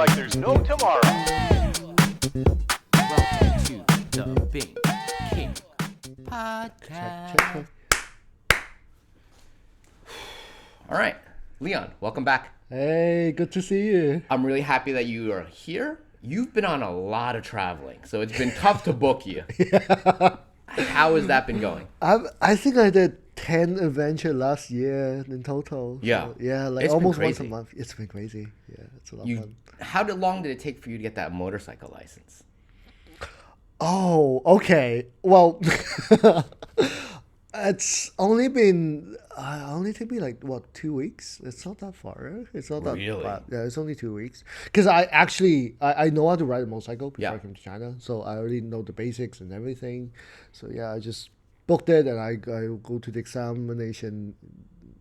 like there's no tomorrow. Welcome to the BingKing podcast. All right, Leon, welcome back. Hey, good to see you. I'm really happy that you are here. You've been on a lot of traveling, so it's been tough to book you. How has that been going? I think I did 10 adventure last year in total. Yeah. So, yeah, like It's been almost once a crazy. month. It's been crazy. Yeah, it's a lot of fun. How long did it take for you to get that motorcycle license? Oh, okay. Well, it's only been, only took me like, 2 weeks? It's not that far. It's not that Really? bad. Yeah, it's only 2 weeks. Because I know how to ride a motorcycle before Yeah. I came to China. So I already know the basics and everything. So yeah, I just booked it and I go to the examination.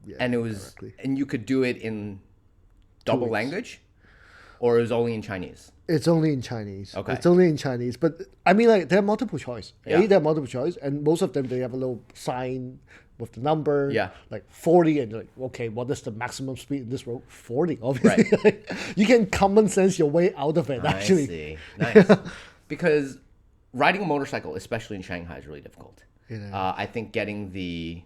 Yeah, And it was, directly. and you could do it in double weeks. language, or it was only in Chinese. It's only in Chinese. Okay. It's only in Chinese. But I mean, like, there are multiple choice. Yeah. There are multiple choice. And most of them, they have a little sign with the number. Yeah. Like 40. And you're like, okay, what is the maximum speed in this road? 40, obviously. You can common sense your way out of it, actually. I see. Nice. Because riding a motorcycle, especially in Shanghai, is really difficult. Yeah. I think getting the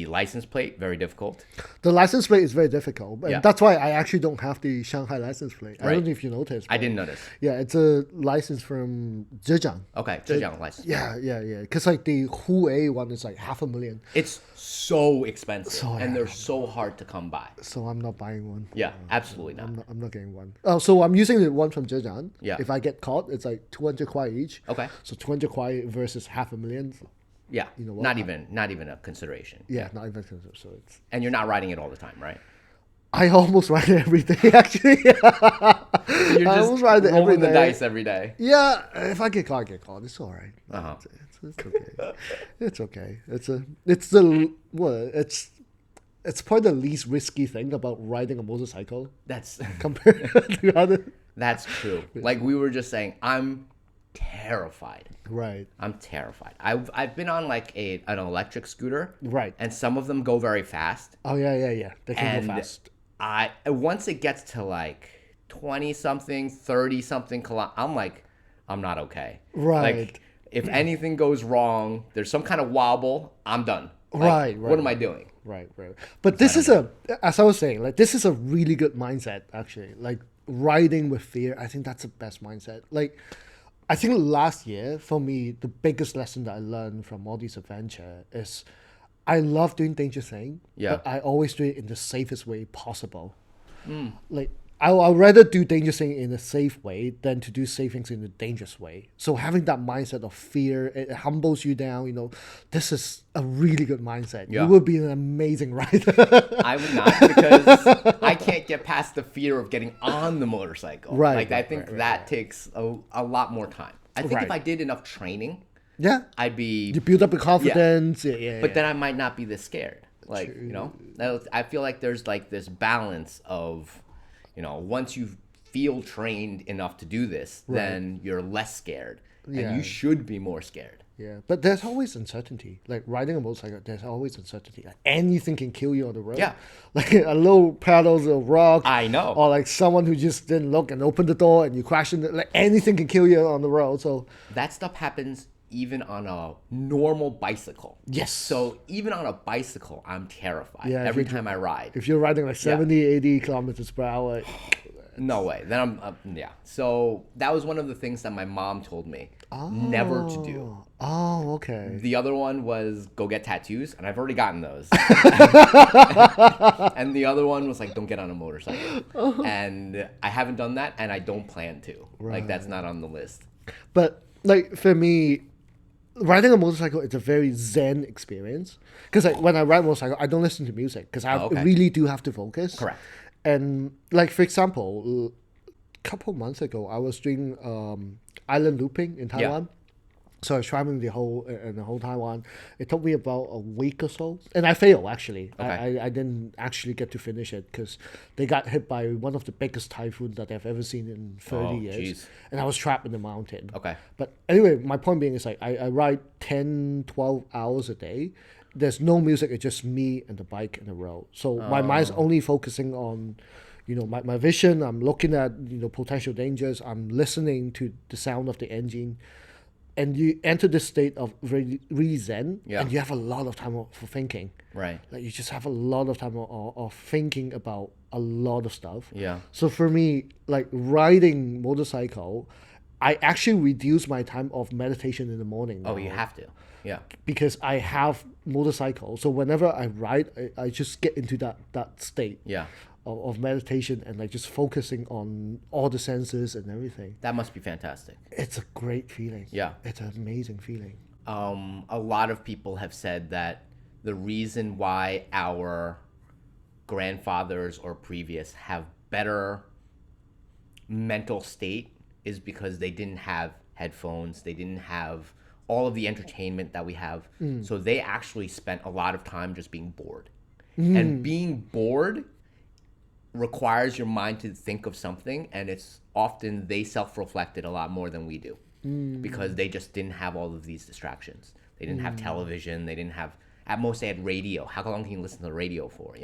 license plate, very difficult. The license plate is very difficult. And Yeah. that's why I actually don't have the Shanghai license plate. I Right. don't know if you noticed. I but didn't notice. Yeah, it's a license from Zhejiang. Okay, Zhejiang license. Yeah. Because like the Hue one is like $500,000. It's so expensive, So, and yeah. they're so hard to come by. So I'm not buying one. Yeah, absolutely not. I'm not getting one. Oh, so I'm using the one from Zhejiang. Yeah. If I get caught, it's like 200 kwai each. Okay. So 200 kwai versus $500,000. Yeah, You know what? not even a consideration. Yeah, not even expensive. So it's. And you're not riding it all the time, right? I almost ride it every day. Actually, You're I just almost ride it every rolling the day. dice every day. Yeah, if I get caught, I get caught. It's all right. Uh-huh. It's okay. It's okay. It's the what? It's probably the least risky thing about riding a motorcycle That's compared to other. that's true. Like we were just saying, I'm terrified. Right. I'm terrified. I've been on like an electric scooter, Right. and some of them go very fast. Oh yeah. They can And go fast. once it gets to like 20 something, 30 something I'm like, I'm not okay. Right. Like if anything goes wrong, there's some kind of wobble, I'm done. Like, Right. What am I doing? Right. But this is as I was saying, like this is a really good mindset actually. Like riding with fear, I think that's the best mindset. Like I think last year for me, the biggest lesson that I learned from all these adventure is I love doing dangerous things, Yeah. but I always do it in the safest way possible. Like I'll rather do dangerous things in a safe way than to do safe things in a dangerous way. So having that mindset of fear, it humbles you down. You know, this is a really good mindset. Yeah. You will be an amazing rider. I would not because I can't get past the fear of getting on the motorcycle. Right, Like I right, think right, that takes a lot more time. I think if Right. I did enough training, Yeah, I'd be you build up the confidence. Yeah. but then I might not be this scared. Like, you know, I feel like there's like this balance of, you know, once you feel trained enough to do this, then you're less scared. Yeah. And you should be more scared. Yeah, but there's always uncertainty. Like riding a motorcycle, there's always uncertainty. Like anything can kill you on the road. Yeah. Like a little paddles of rock. I know. Or like someone who just didn't look and opened the door and you crash into like anything can kill you on the road. So That stuff happens even on a normal bicycle. yes. So even on a bicycle, I'm terrified Yeah, if every you- time I ride. if you're riding like 70, 80 kilometers per hour, No way. Then yeah. So that was one of the things that my mom told me never to do. oh, okay. The other one was go get tattoos, and I've already gotten those. And the other one was like, don't get on a motorcycle. And I haven't done that, and I don't plan to. Like, that's not on the list. But like for me, riding a motorcycle is a very zen experience. Because like when I ride a motorcycle, I don't listen to music because I okay. really do have to focus. Correct. And like for example, a couple months ago, I was doing island looping in Taiwan. So I was traveling the whole Taiwan. It took me about a week or so, and I failed actually. Okay. I didn't actually get to finish it because they got hit by one of the biggest typhoons that I've ever seen in 30 years, geez. and I was trapped in the mountain. Okay. But anyway, my point being is like I ride 10, 12 hours a day. There's no music. It's just me and the bike and the road. So my mind's only focusing on my vision. I'm looking at potential dangers. I'm listening to the sound of the engine, and you enter this state of really zen, and you have a lot of time for thinking. Right. Like you just have a lot of time of thinking about a lot of stuff. Yeah. So for me, like riding motorcycle, I actually reduce my time of meditation in the morning now. Oh, you have to. Yeah. Because I have motorcycle. So whenever I ride, I just get into that state. Yeah. Of meditation and like just focusing on all the senses and everything. That must be fantastic. It's a great feeling. Yeah. It's an amazing feeling. A lot of people have said that the reason why our grandfathers or previous have better mental state is because they didn't have headphones, they didn't have all of the entertainment that we have. So they actually spent a lot of time just being bored. And being bored requires your mind to think of something, and it's often they self-reflected a lot more than we do because they just didn't have all of these distractions. They didn't have television, they didn't have, at most they had radio. How long can you listen to the radio for,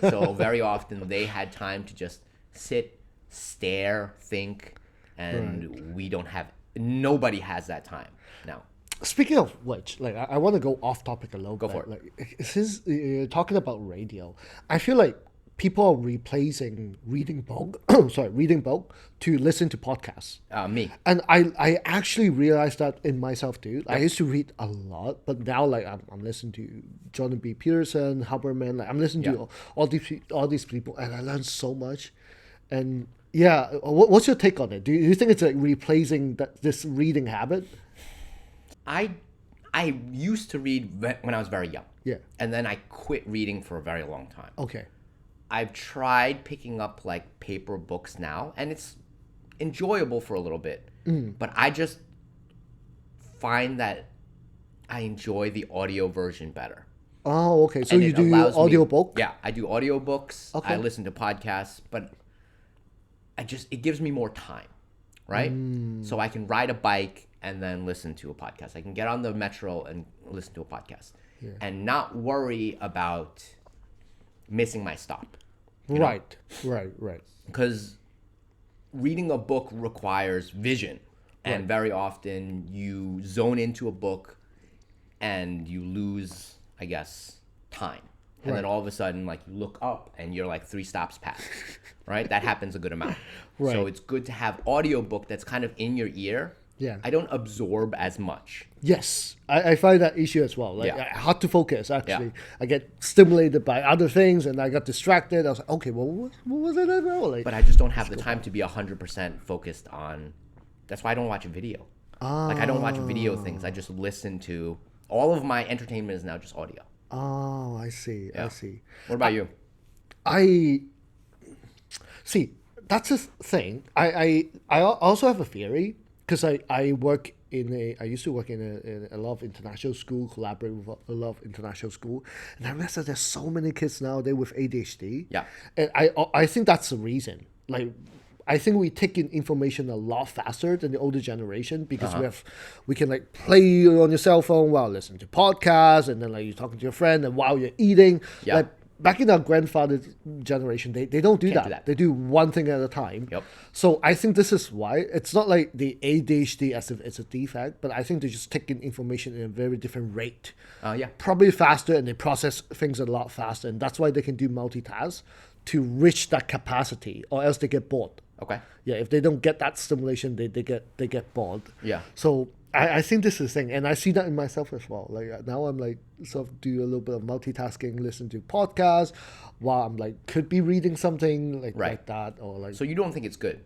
So very often they had time to just sit, stare, think, and we don't have, nobody has that time now. Speaking of which, like I want to go off topic a little bit. Go for it. Like, since you're talking about radio, I feel like people are replacing reading book to listen to podcasts. Me. And I actually realized that in myself too. Yep. I used to read a lot, but now like I'm listening to Jordan B. Peterson, Huberman. Like I'm listening to all these people, and I learned so much. And yeah, what's your take on it? Do you think it's like replacing this reading habit? I used to read when I was very young. Yeah. And then I quit reading for a very long time. Okay. I've tried picking up like paper books now, and it's enjoyable for a little bit. But I just find that I enjoy the audio version better. Oh, okay. So you do audiobook? Yeah, I do audiobooks. Okay. I listen to podcasts, but it gives me more time, right? So I can ride a bike and then listen to a podcast. I can get on the metro and listen to a podcast and not worry about missing my stop. Right. Because reading a book requires vision. And very often you zone into a book and you lose, I guess, time. And then all of a sudden, like, you look up and you're like 3 stops past, right? That happens a good amount. Right. So it's good to have audiobook that's kind of in your ear. Yeah. I don't absorb as much. Yes. I find that issue as well. Like, hard to focus, actually. Yeah. I get stimulated by other things and I got distracted. I was like, okay, well, what was it about? Like, but I just don't have the time to be 100% focused on... That's why I don't watch a video. Like, I don't watch video things. I just listen to... All of my entertainment is now just audio. Oh, I see. Yeah. I see. What about you? I see. That's a thing. I also have a theory because I used to work in a lot of international school, collaborate with a lot of international school, and I realized that there's so many kids nowadays with ADHD. Yeah. And I think that's the reason. Like, I think we take in information a lot faster than the older generation because we can like play on your cell phone while listening to podcasts, and then like you're talking to your friend and while you're eating. Yeah. Like back in our grandfather's generation, they don't do Can't that. do that. They do one thing at a time. Yep. So I think this is why it's not like the ADHD as if it's a defect, but I think they just take in information in a very different rate. Yeah. Probably faster, and they process things a lot faster, and that's why they can do multitask to reach that capacity, or else they get bored. Okay. Yeah, if they don't get that stimulation, they get bored. Yeah. So I think this is the thing, and I see that in myself as well. Like now I'm like sort of do a little bit of multitasking, listen to podcasts, while I'm like could be reading something like that, or like. So you don't think it's good?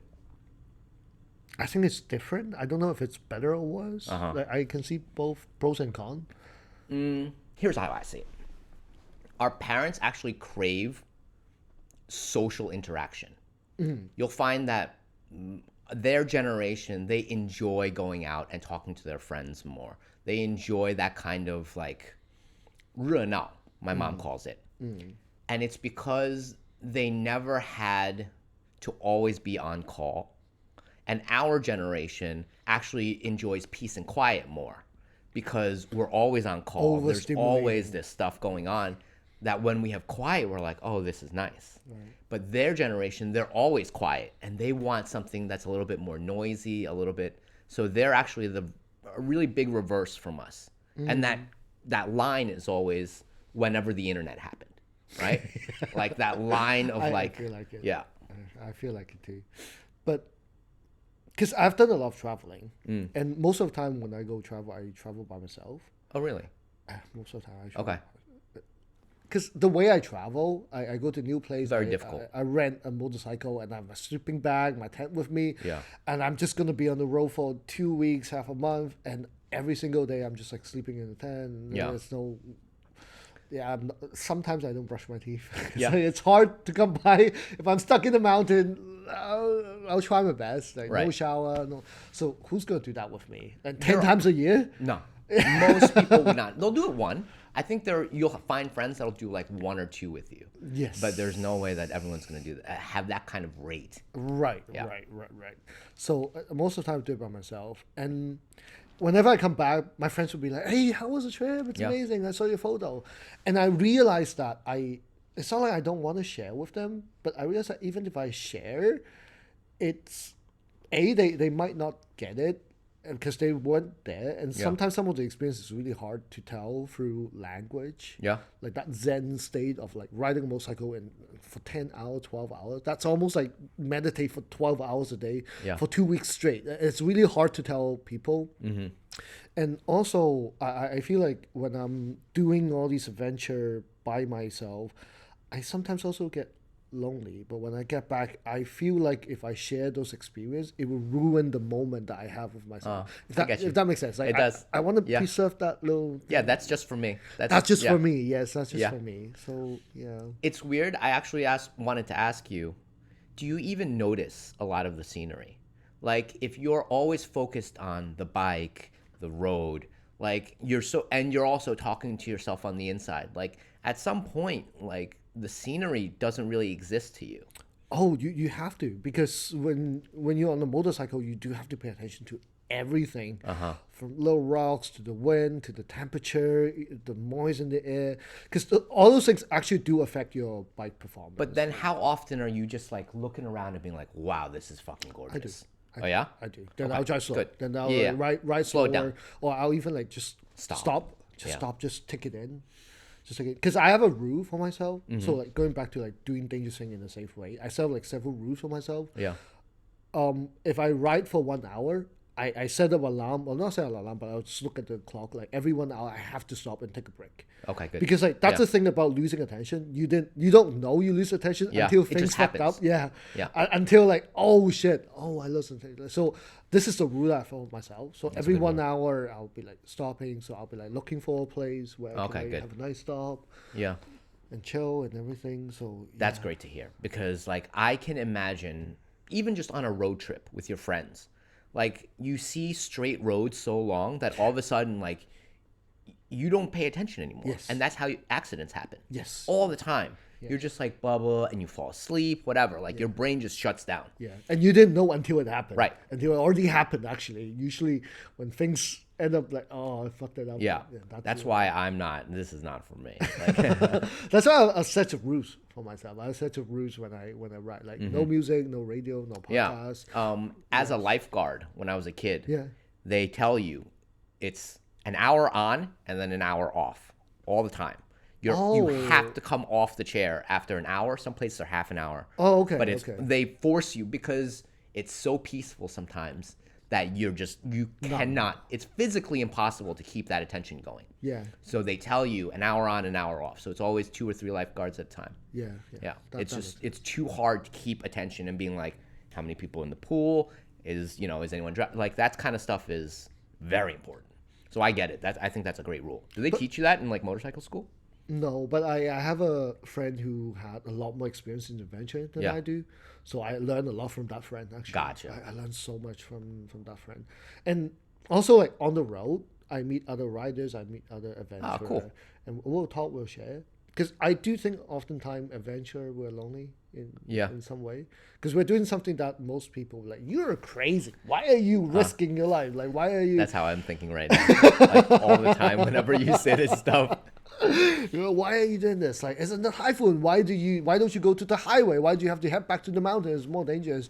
I think it's different. I don't know if it's better or worse. Like, I can see both pros and cons. Here's how I see it. Our parents actually crave social interaction. You'll find that their generation, they enjoy going out and talking to their friends more. They enjoy that kind of like 热闹, my mom calls it. And it's because they never had to always be on call. And our generation actually enjoys peace and quiet more because we're always on call. There's always this stuff going on. that when we have quiet, we're like, oh, this is nice. Right. But their generation, they're always quiet, and they want something that's a little bit more noisy, a little bit. So they're actually a really big reverse from us. And that line is always whenever the internet happened, right? Like that line of I feel like it. yeah. I feel like it too. But because I've done a lot of traveling, and most of the time when I go travel, I travel by myself. Oh, really? Most of the time I travel. Okay. Because the way I travel, I go to new place. Very difficult. I rent a motorcycle and I have my sleeping bag, my tent with me. Yeah. And I'm just going to be on the road for 2 weeks, half a month. And every single day I'm just like sleeping in the tent. Yeah. There's no... Yeah, sometimes I don't brush my teeth. Yeah. So it's hard to come by. If I'm stuck in the mountain, I'll try my best. Like no Right. shower, no. So who's going to do that with me? And 10 times a year? No. Most people would not. They'll do it one. I think you'll find friends that'll do like 1 or 2 with you. Yes. But there's no way that everyone's going to do that. Have that kind of rate. Right, Yeah. right. So most of the time I do it by myself. And whenever I come back, my friends will be like, hey, how was the trip? It's Yeah. amazing. I saw your photo. And I realized that it's not like I don't want to share with them, but I realize that even if I share, it's, they might not get it because they weren't there. And Yeah. sometimes some of the experience is really hard to tell through language. Yeah. Like that Zen state of like riding a motorcycle for 10 hours, 12 hours. That's almost like meditate for 12 hours a day Yeah. for 2 weeks straight. It's really hard to tell people. Mm-hmm. And also, I feel like when I'm doing all these adventure by myself, I sometimes also get lonely. But when I get back, I feel like if I share those experiences, it will ruin the moment that I have with myself. I get you. If that makes sense. Like, It does. I want to Yeah. preserve that little... Yeah, that's just for me. That's just yeah. for me. Yes, that's just Yeah. for me. So, yeah. It's weird. I actually wanted to ask you, do you even notice a lot of the scenery? Like if you're always focused on the bike, the road, like you're also talking to yourself on the inside. Like at some point, like the scenery doesn't really exist to you. Oh, you have to, because when you're on a motorcycle, you do have to pay attention to everything, from little rocks to the wind to the temperature, the noise in the air, because all those things actually do affect your bike performance. But then how often are you just like looking around and being like, wow, this is fucking gorgeous? Oh yeah? I do. Then Okay, I'll drive slow. good. Then I'll Yeah. ride Slow slower, it down. or I'll even like just stop, Yeah. just take it in. Just like, because I have a rule for myself. Mm-hmm. So like going back to like doing dangerous thing in a safe way, I set up like several rules for myself. Yeah. If I ride for 1 hour, I set up alarm, or not set an alarm, but I'll just look at the clock. Like every 1 hour, I have to stop and take a break. Okay, good. Because like that's Yeah. the thing about losing attention. You don't know you lose attention Yeah, until it things just fucked happens. up. Yeah. Yeah. Until like, oh shit, I lost attention. So this is the rule I follow myself. So every good 1 hour, I'll be like stopping. So I'll be like looking for a place where I Okay, can like, good. have a nice stop Yeah. and chill and everything. So That's great to hear, because like I can imagine even just on a road trip with your friends, like you see straight roads so long that all of a sudden like you don't pay attention anymore. Yes. And that's how accidents happen. Yes. All the time. You're just like bubble and you fall asleep, whatever. Like your brain just shuts down. Yeah, and you didn't know until it happened. Right. Until it already happened, actually. Usually when things end up like, I fucked it up. Yeah. That's why this is not for me. Like, That's why I set of rules for myself. I set of rules when I ride. Like no music, no radio, no yeah. podcast. As a lifeguard, when I was a kid, Yeah. they tell you it's an hour on and then an hour off all the time. You Oh. have to come off the chair after an hour. Some places are half an hour. Oh, okay. But okay. they force you because it's so peaceful sometimes that you cannot. It's physically impossible to keep that attention going. Yeah. So they tell you an hour on, an hour off. So it's always 2 or 3 lifeguards at a time. Yeah. Yeah, That it's too hard to keep attention and being like, how many people in the pool is anyone like that kind of stuff is very important. So I get it. I think that's a great rule. Do they teach you that in like motorcycle school? No, but I have a friend who had a lot more experience in adventure than Yeah. I do. So I learned a lot from that friend, actually. Gotcha. I learned so much from that friend. And also, like, on the road, I meet other riders, I meet other adventurers. cool. And we'll talk, we'll share. Because I do think oftentimes adventure, we're lonely in some way. Because we're doing something that most people, like, you're crazy. Why are you risking your life? Like, why are you... That's how I'm thinking right now. Like all the time whenever you say this stuff. Why are you doing this? Like, it's a typhoon. Why don't you go to the highway? Why do you have to head back to the mountains? It's more dangerous.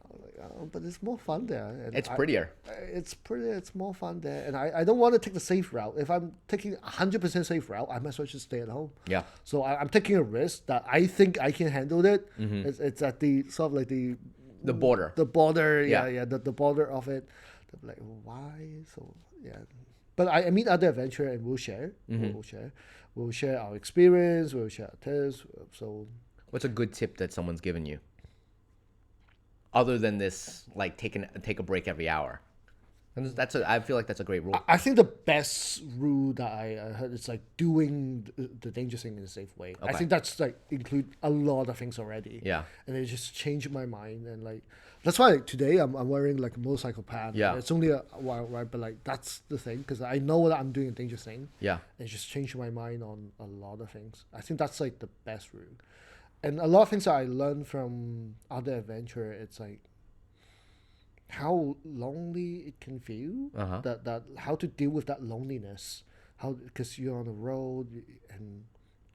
I'm like, oh, but it's more fun there. And It's prettier. It's prettier. It's more fun there. And I don't want to take the safe route. If I'm taking 100% safe route, I might as well just stay at home. Yeah. So I'm taking a risk that I think I can handle it. Mm-hmm. It's at the sort of like the border. The border, Yeah. the border of it. They're like, why? So yeah. But I meet other adventurers and we'll share. We'll share our experience. We'll share our tips. So, What's a good tip that someone's given you? Other than this, like take a break every hour. And I feel like that's a great rule. I think the best rule that I heard is like doing the dangerous thing in a safe way. I Okay. think that's like include a lot of things already. Yeah. And it just changed my mind, and like that's why today I'm wearing like a motorcycle pad. Yeah. It's only a while, right? But like that's the thing, because I know that I'm doing a dangerous thing. Yeah. It just changed my mind on a lot of things. I think that's like the best route. And a lot of things that I learned from other adventure, it's like how lonely it can feel. Uh-huh. That how to deal with that loneliness. How, because you're on the road and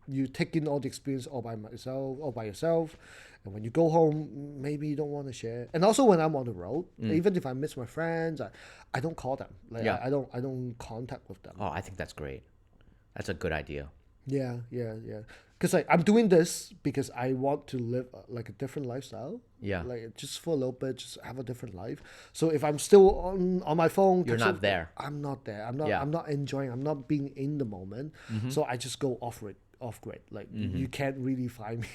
you take in all the experience all by yourself, and when you go home, maybe you don't want to share. And also when I'm on the road, even if I miss my friends, I don't call them. Like Yeah. I don't contact with them. Oh, I think that's great. That's a good idea. Yeah. Because like I'm doing this because I want to live like a different lifestyle. Yeah. Like just for a little bit, just have a different life. So if I'm still on my phone, You're not there. I'm not there. I'm not. Yeah. I'm not enjoying. I'm not being in the moment. So I just go off grid. Like you can't really find me.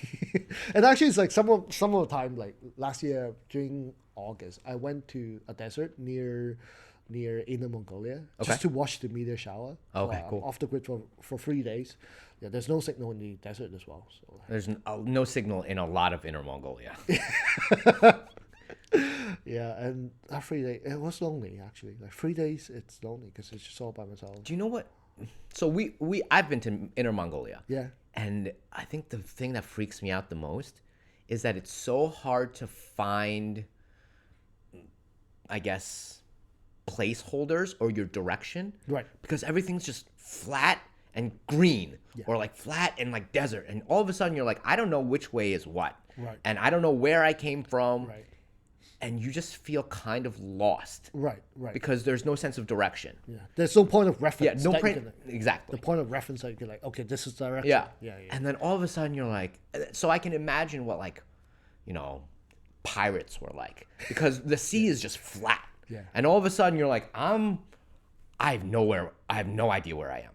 And actually, it's like some of the time, like last year during August, I went to a desert near Inner Mongolia just to watch the meteor shower. Okay, I'm cool. off the grid for 3 days. Yeah, there's no signal in the desert as well. So There's no signal in a lot of Inner Mongolia. yeah, and that 3 days it was lonely actually. Like 3 days, it's lonely because it's just all by myself. Do you know what? So I've been to Inner Mongolia. Yeah, And I think the thing that freaks me out the most is that it's so hard to find, I guess, placeholders or your direction. right. Because everything's just flat and green, or like flat and like desert. And all of a sudden you're like, I don't know which way is what. Right. And I don't know where I came from. Right. And you just feel kind of lost. Right. Because there's no sense of direction. Yeah, there's no point of Yeah, reference. no that you point. can- Exactly. The point of reference that you're like, okay, this is direction. Yeah. Yeah. And then all of a sudden you're like, so I can imagine what like, pirates were like, because the sea is just flat. Yeah. And all of a sudden you're like, I have no idea where I am.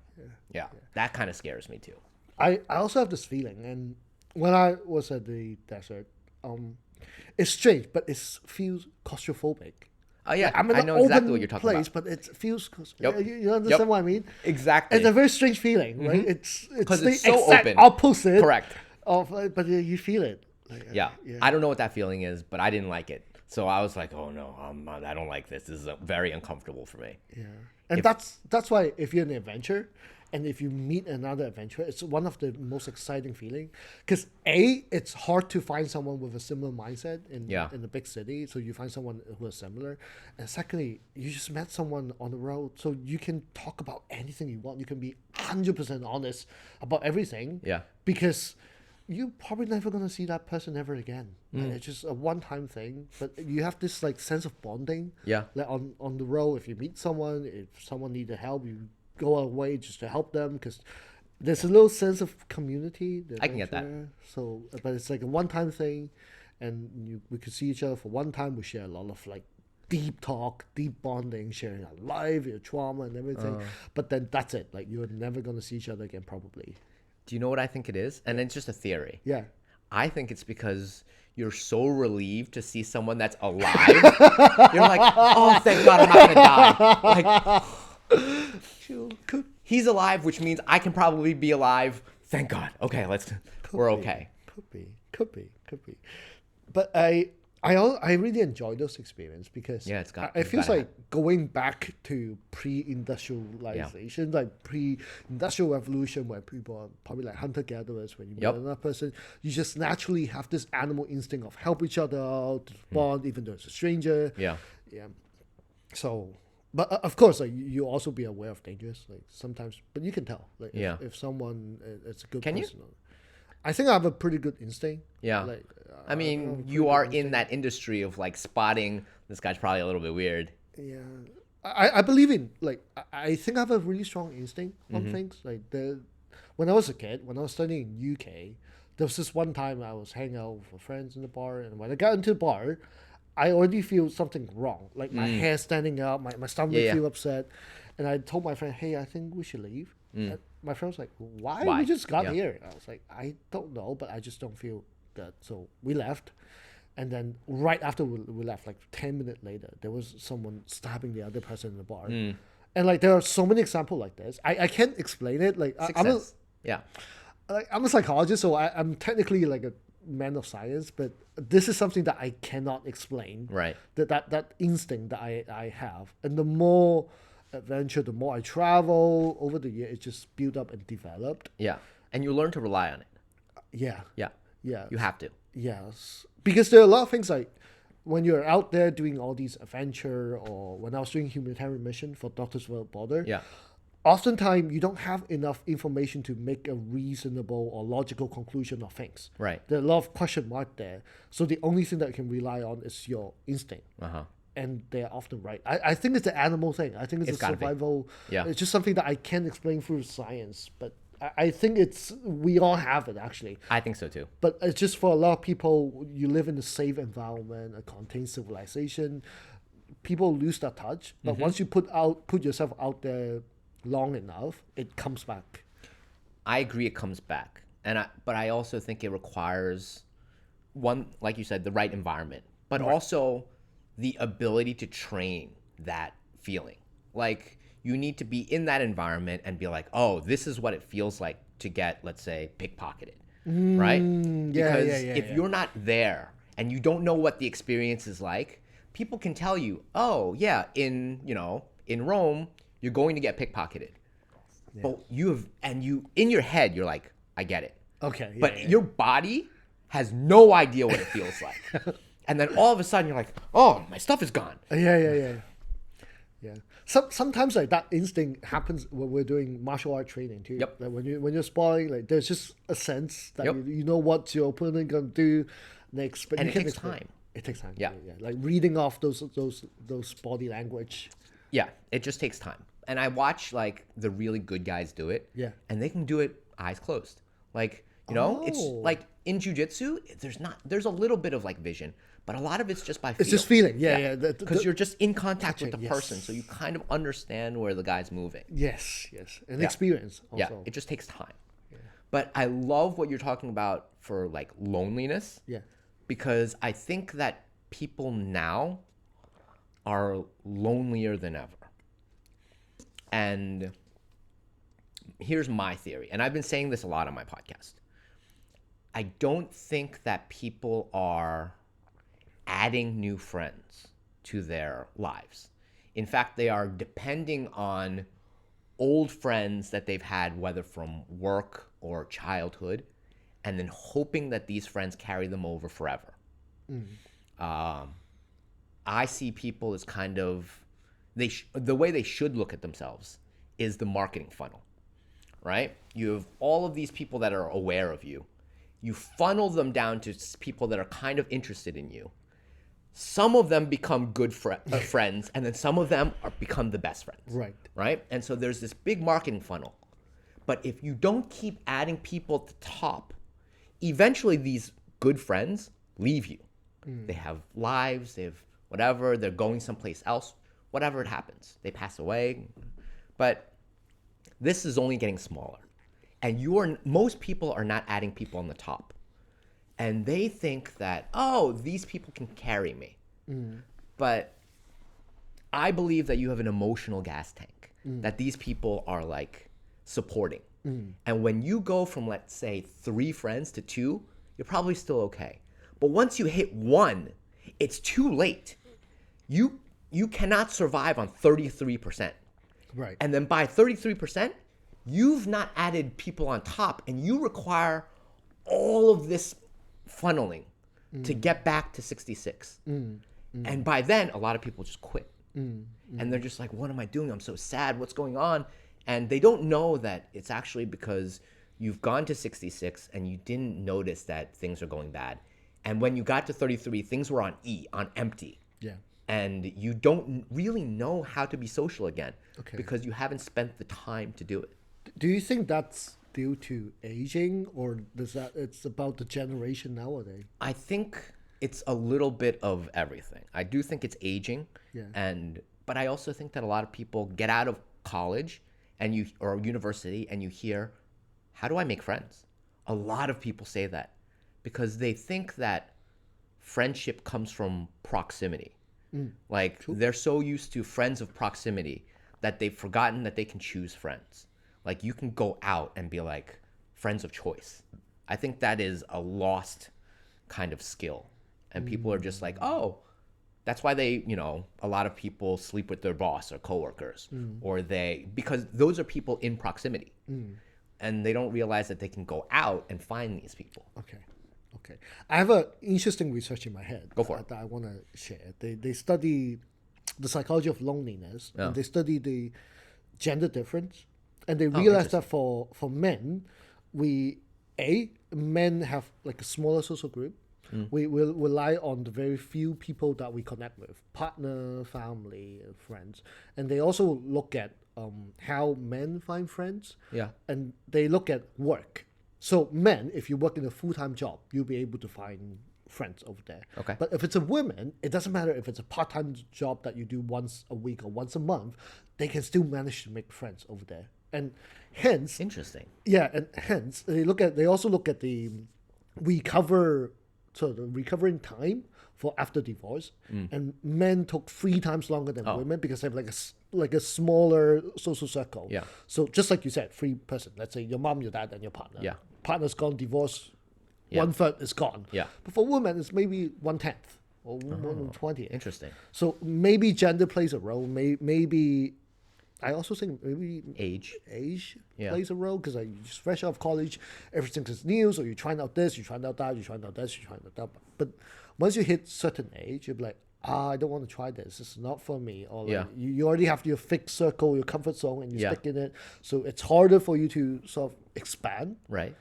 Yeah. That kind of scares me too. I also have this feeling, and when I was at the desert, it's strange, but it feels claustrophobic. Oh yeah, I'm in I an know open exactly what you're talking place, about. but it feels. Yep. You understand Yep. what I mean? Exactly. It's a very strange feeling, right? It's 'Cause the it's so exact open. opposite. Correct. Of, but you feel it. Like, Yeah. I don't know what that feeling is, but I didn't like it. So I was like, oh no, I don't like this. This is very uncomfortable for me. Yeah, and that's why if you're in an adventure, and if you meet another adventurer, it's one of the most exciting feeling. Because it's hard to find someone with a similar mindset in the big city. So you find someone who is similar, and secondly, you just met someone on the road, so you can talk about anything you want. You can be 100% honest about everything. Yeah. Because you're probably never gonna see that person ever again. Like, it's just a one-time thing, but you have this like sense of bonding. Yeah. Like on the road, if you meet someone, if someone needs help, you go away just to help them, because there's a little sense of community. I can get that. So, but it's like a one-time thing, and we could see each other for one time. We share a lot of like deep talk, deep bonding, sharing our life, your trauma, and everything. But then that's it. Like you're never gonna see each other again, probably. Do you know what I think it is? And it's just a theory. Yeah. I think it's because you're so relieved to see someone that's alive. You're like, oh, thank God I'm not gonna die. Like, he's alive, which means I can probably be alive. Thank God. Okay, we're okay. Could be. But I really enjoy those experiences because it feels like going back to pre-industrialization, like pre-industrial revolution, where people are probably like hunter-gatherers. When you meet another person, you just naturally have this animal instinct of help each other out, bond, even though it's a stranger. Yeah. So But of course, like you also be aware of dangers. Like sometimes, but you can tell. Like Yeah. if someone is a good Can you? person. I think I have a pretty good instinct. Yeah. Like I have a mean, pretty you good are in instinct. that industry of like spotting this guy's probably a little bit weird. Yeah, I believe in like I think I have a really strong instinct on Mm-hmm. things. Like when I was a kid, when I was studying in UK, there was this one time I was hanging out with friends in the bar, and when I got into the bar, I already feel something wrong. Like my hair standing up, my stomach Yeah, yeah. feel upset, and I told my friend, "Hey, I think we should leave." And my friend was like, "Why? Why? We just got Yeah. here." I was like, "I don't know, but I just don't feel good." So we left. And then right after we left, like 10 minutes later, there was someone stabbing the other person in the bar. And like there are so many examples like this. I can't explain it. Like Sixth sense. Yeah. I'm a psychologist, so I'm technically like a man of science, but this is something that I cannot explain. Right. That instinct that I have. And the more adventure, the more I travel over the year, it's just built up and developed. Yeah. And you learn to rely on it. Yeah. Yeah. Yeah. You have to. Yes, because there are a lot of things like when you're out there doing all these adventure, or when I was doing humanitarian mission for Doctors Without Border, Yeah. oftentimes you don't have enough information to make a reasonable or logical conclusion of things. Right. There are a lot of question mark there. So the only thing that you can rely on is your instinct. Uh-huh. And they're often right. I think it's an animal thing. I think it's It's a gotta be. survival. Yeah. It's just something that I can't explain through science. But I think we all have it actually. I think so too. But it's just for a lot of people, you live in a safe environment, a contained civilization. People lose that touch. But once you put yourself out there long enough, it comes back. I agree it comes back. But I also think it requires one, like you said, the right environment, but also the ability to train that feeling. Like you need to be in that environment and be like, oh, this is what it feels like to get, let's say, pickpocketed, right? Because if you're not there and you don't know what the experience is like, people can tell you, oh yeah, in Rome, you're going to get pickpocketed. But in your head, you're like, I get it. Okay. Yeah, But your body has no idea what it feels like. And then all of a sudden you're like, oh, my stuff is gone. Yeah. Sometimes like that instinct happens when we're doing martial art training too. Yep. Like when you're sparring, like there's just a sense that Yep. you know what your opponent gonna do next, but And you it can't takes explain. time. It takes time. Yeah. Like reading off those body language. Yeah, it just takes time. And I watch like the really good guys do it. Yeah. And they can do it eyes closed. Like, it's Oh. like in jujitsu, there's a little bit of like vision, but a lot of it's just by feel. It's just feeling. Yeah. Because you're just in contact with the touching, person, yes. so you kind of understand where the guy's moving. Yes. And experience also. Yeah, it just takes time. But I love what you're talking about for like loneliness. Yeah. Because I think that people now are lonelier than ever. And here's my theory, and I've been saying this a lot on my podcast. I don't think that people are adding new friends to their lives. In fact, they are depending on old friends that they've had, whether from work or childhood, and then hoping that these friends carry them over forever. I see people as kind of the way they should look at themselves is the marketing funnel, right? You have all of these people that are aware of you. You funnel them down to people that are kind of interested in you. Some of them become good friends, and then some of them become the best friends. Right? And so there's this big marketing funnel. But if you don't keep adding people at the top, eventually these good friends leave you. They have lives, they have whatever, they're going someplace else, whatever it happens. They pass away. But this is only getting smaller. And most people are not adding people on the top. And they think that, oh, these people can carry me. But I believe that you have an emotional gas tank that these people are like supporting. And when you go from, let's say, 3 friends to 2, you're probably still okay. But once you hit 1, it's too late. You cannot survive on 33%. Right. And then by 33%, you've not added people on top, and you require all of this funneling to get back to 66. And by then, a lot of people just quit. And they're just like, what am I doing? I'm so sad. What's going on? And they don't know that it's actually because you've gone to 66 and you didn't notice that things are going bad. And when you got to 33, things were on E, on empty. Yeah. And you don't really know how to be social again Okay. because you haven't spent the time to do it. Do you think that's due to aging, or it's about the generation nowadays? I think it's a little bit of everything. I do think it's aging, Yeah. but I also think that a lot of people get out of college or university and you hear, how do I make friends? A lot of people say that because they think that friendship comes from proximity. Like they're so used to friends of proximity that they've forgotten that they can choose friends. Like you can go out and be like friends of choice. I think that is a lost kind of skill. And people are just like, oh, that's why a lot of people sleep with their boss or coworkers, because those are people in proximity. And they don't realize that they can go out and find these people. Okay. I have an interesting research in my head. Go for it. That I want to share. They study the psychology of loneliness, and they study the gender difference, and they realize that for men, men have like a smaller social group. We will rely on the very few people that we connect with, partner, family, friends. And they also look at how men find friends. Yeah. And they look at work. So men, if you work in a full-time job, you'll be able to find friends over there. Okay. But if it's a woman, it doesn't matter if it's a part-time job that you do once a week or once a month, they can still manage to make friends over there. And hence, Interesting. yeah, and hence they also look at the recovering time for after divorce, and men took 3 times longer than women because they have like a smaller social circle. Yeah. So just like you said, 3 person. Let's say your mom, your dad, and your partner. Yeah. Partner's gone, divorce, Yeah. 1/3 is gone. Yeah. But for women, it's maybe 1/10 or 1/20. Interesting. So maybe gender plays a role. Maybe I also think maybe Age. Yeah. plays a role because you're just fresh out of college, everything is new, so you're trying out this, you're trying out that, you're trying out this, you're trying out that. But once you hit certain age, you're like, I don't want to try this. It's not for me. Or like you already have your fixed circle, your comfort zone, and you stick in it. So it's harder for you to sort of expand. Right.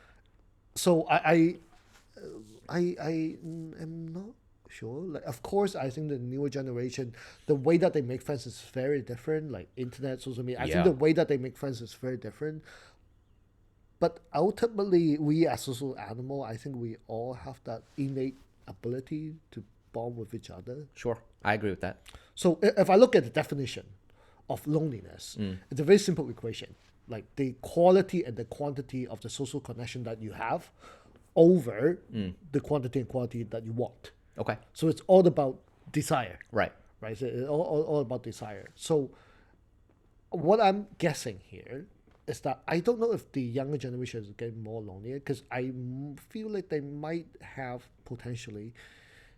So I am not sure. Like, of course, I think the newer generation, the way that they make friends is very different. Like internet, social media. I think the way that they make friends is very different. But ultimately, we as social animal, I think we all have that innate ability to bond with each other. Sure. I agree with that. So if I look at the definition of loneliness, it's a very simple equation. Like the quality and the quantity of the social connection that you have over the quantity and quality that you want. Okay. So it's all about desire. Right. So it's all about desire. So what I'm guessing here is that I don't know if the younger generation is getting more lonelier, because I feel like they might have potentially,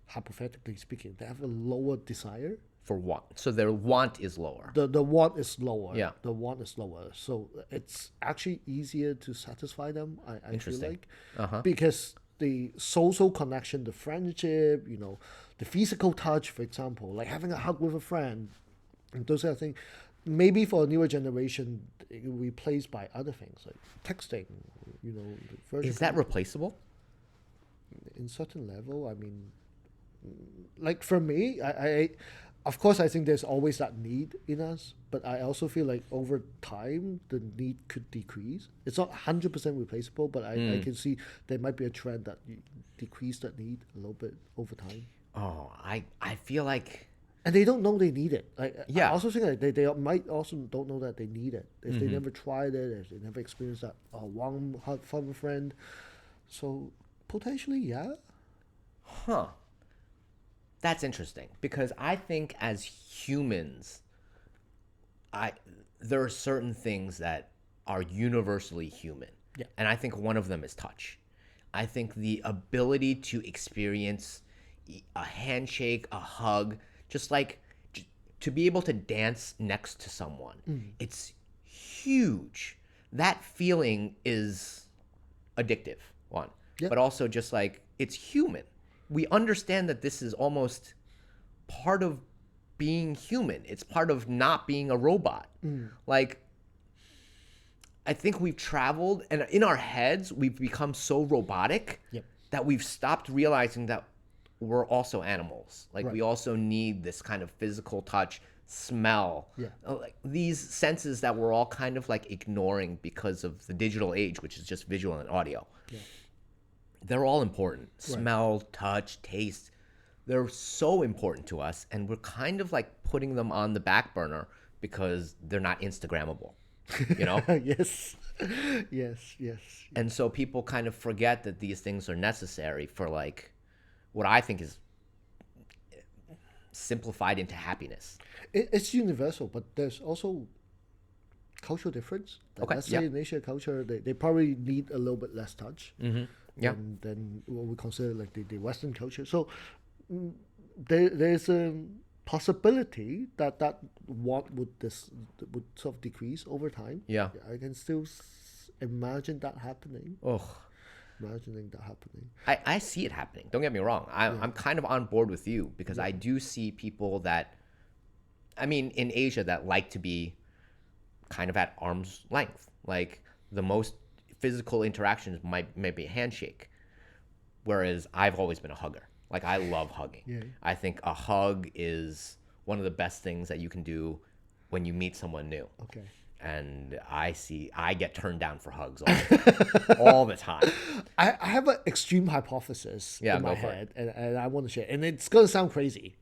hypothetically speaking, they have a lower desire. For want. So their want is lower. The want is lower. Yeah. The want is lower. So it's actually easier to satisfy them, I feel Interesting. like. Because the social connection, the friendship, the physical touch, for example, like having a hug with a friend, and those kind of things, maybe for a newer generation, it will be replaced by other things like texting, Is that replaceable? in certain level. I mean, like for me, I of course I think there's always that need in us, but I also feel like over time the need could decrease. It's not 100% replaceable, but I can see there might be a trend that you decrease that need a little bit over time. Oh, I feel like... And they don't know they need it. Like, Yeah. I also think like they might also don't know that they need it if they never tried it, if they never experienced that warm hug from a friend. So potentially, yeah. Huh. That's interesting, because I think as humans, there are certain things that are universally human. Yeah. And I think one of them is touch. I think the ability to experience a handshake, a hug, just like to be able to dance next to someone, it's huge. That feeling is addictive, one. Yep. But also just like, it's human. We understand that this is almost part of being human. It's part of not being a robot. Like, I think we've traveled, and in our heads, we've become so robotic Yep. that we've stopped realizing that we're also animals. Like, Right. we also need this kind of physical touch, smell, Yeah. like these senses that we're all kind of like ignoring because of the digital age, which is just visual and audio. Yeah. They're all important. Smell, touch, taste. They're so important to us, and we're kind of like putting them on the back burner because they're not Instagrammable, you know? Yes. Yes. And so people kind of forget that these things are necessary for like what I think is simplified into happiness. It's universal, but there's also cultural difference. Like, Okay, let's say yeah. in Asian culture, they probably need a little bit less touch Yeah. than what we consider like the Western culture. So there's a possibility that what would sort of decrease over time. Yeah. I can still imagine that happening. Ugh. Imagining that happening. I see it happening. Don't get me wrong. I'm kind of on board with you because I do see people that, I mean, in Asia that like to be kind of at arm's length. Like the most physical interactions might be a handshake, whereas I've always been a hugger. Like I love hugging. Yeah. I think a hug is one of the best things that you can do when you meet someone new. Okay. And I get turned down for hugs all the time. I have an extreme hypothesis Yeah, in my go for it. head, and I want to share. And it's gonna sound crazy.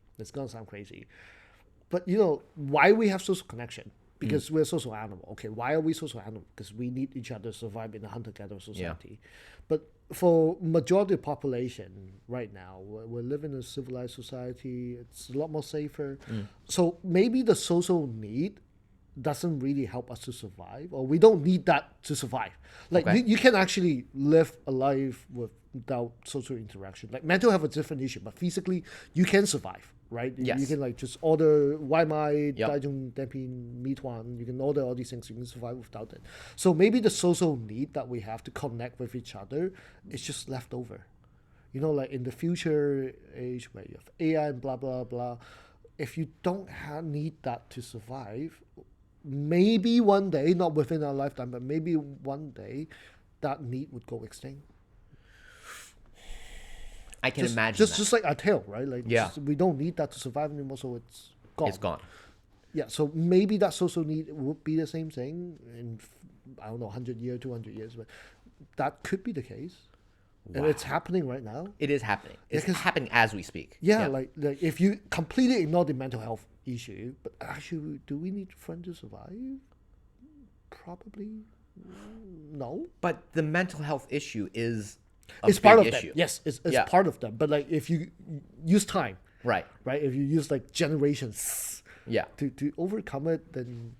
But you know why we have social connection? Because we're a social animal. Okay, why are we social animal? Because we need each other to survive in a hunter-gatherer society. But for majority of population right now, we're living in a civilized society. It's a lot more safer. So maybe the social need doesn't really help us to survive, or we don't need that to survive. Like Okay. you can actually live a life without social interaction. Like mental health is a different issue, but physically you can survive, right? Yes. You can like just order 外卖, Yep. 大众点评, 米团, you can order all these things, you can survive without it. So maybe the social need that we have to connect with each other is just left over. You know, like in the future age where you have AI and blah, blah, blah, if you don't need that to survive, maybe one day, not within our lifetime, but maybe one day, that need would go extinct. I can imagine that. Just like our tail, right? Like, Yeah. we don't need that to survive anymore, so it's gone. It's gone. Yeah, so maybe that social need would be the same thing in, I don't know, 100 years, 200 years, but that could be the case. And it's happening right now. It is happening. It's 'cause- happening as we speak. Yeah, like if you completely ignore the mental health issue, but actually, do we need friends to survive? Probably no. But the mental health issue is It's part of issue. them. Yes, it's Yeah. part of them. But like if you use time, Right. right? If you use like generations Yeah. to overcome it, then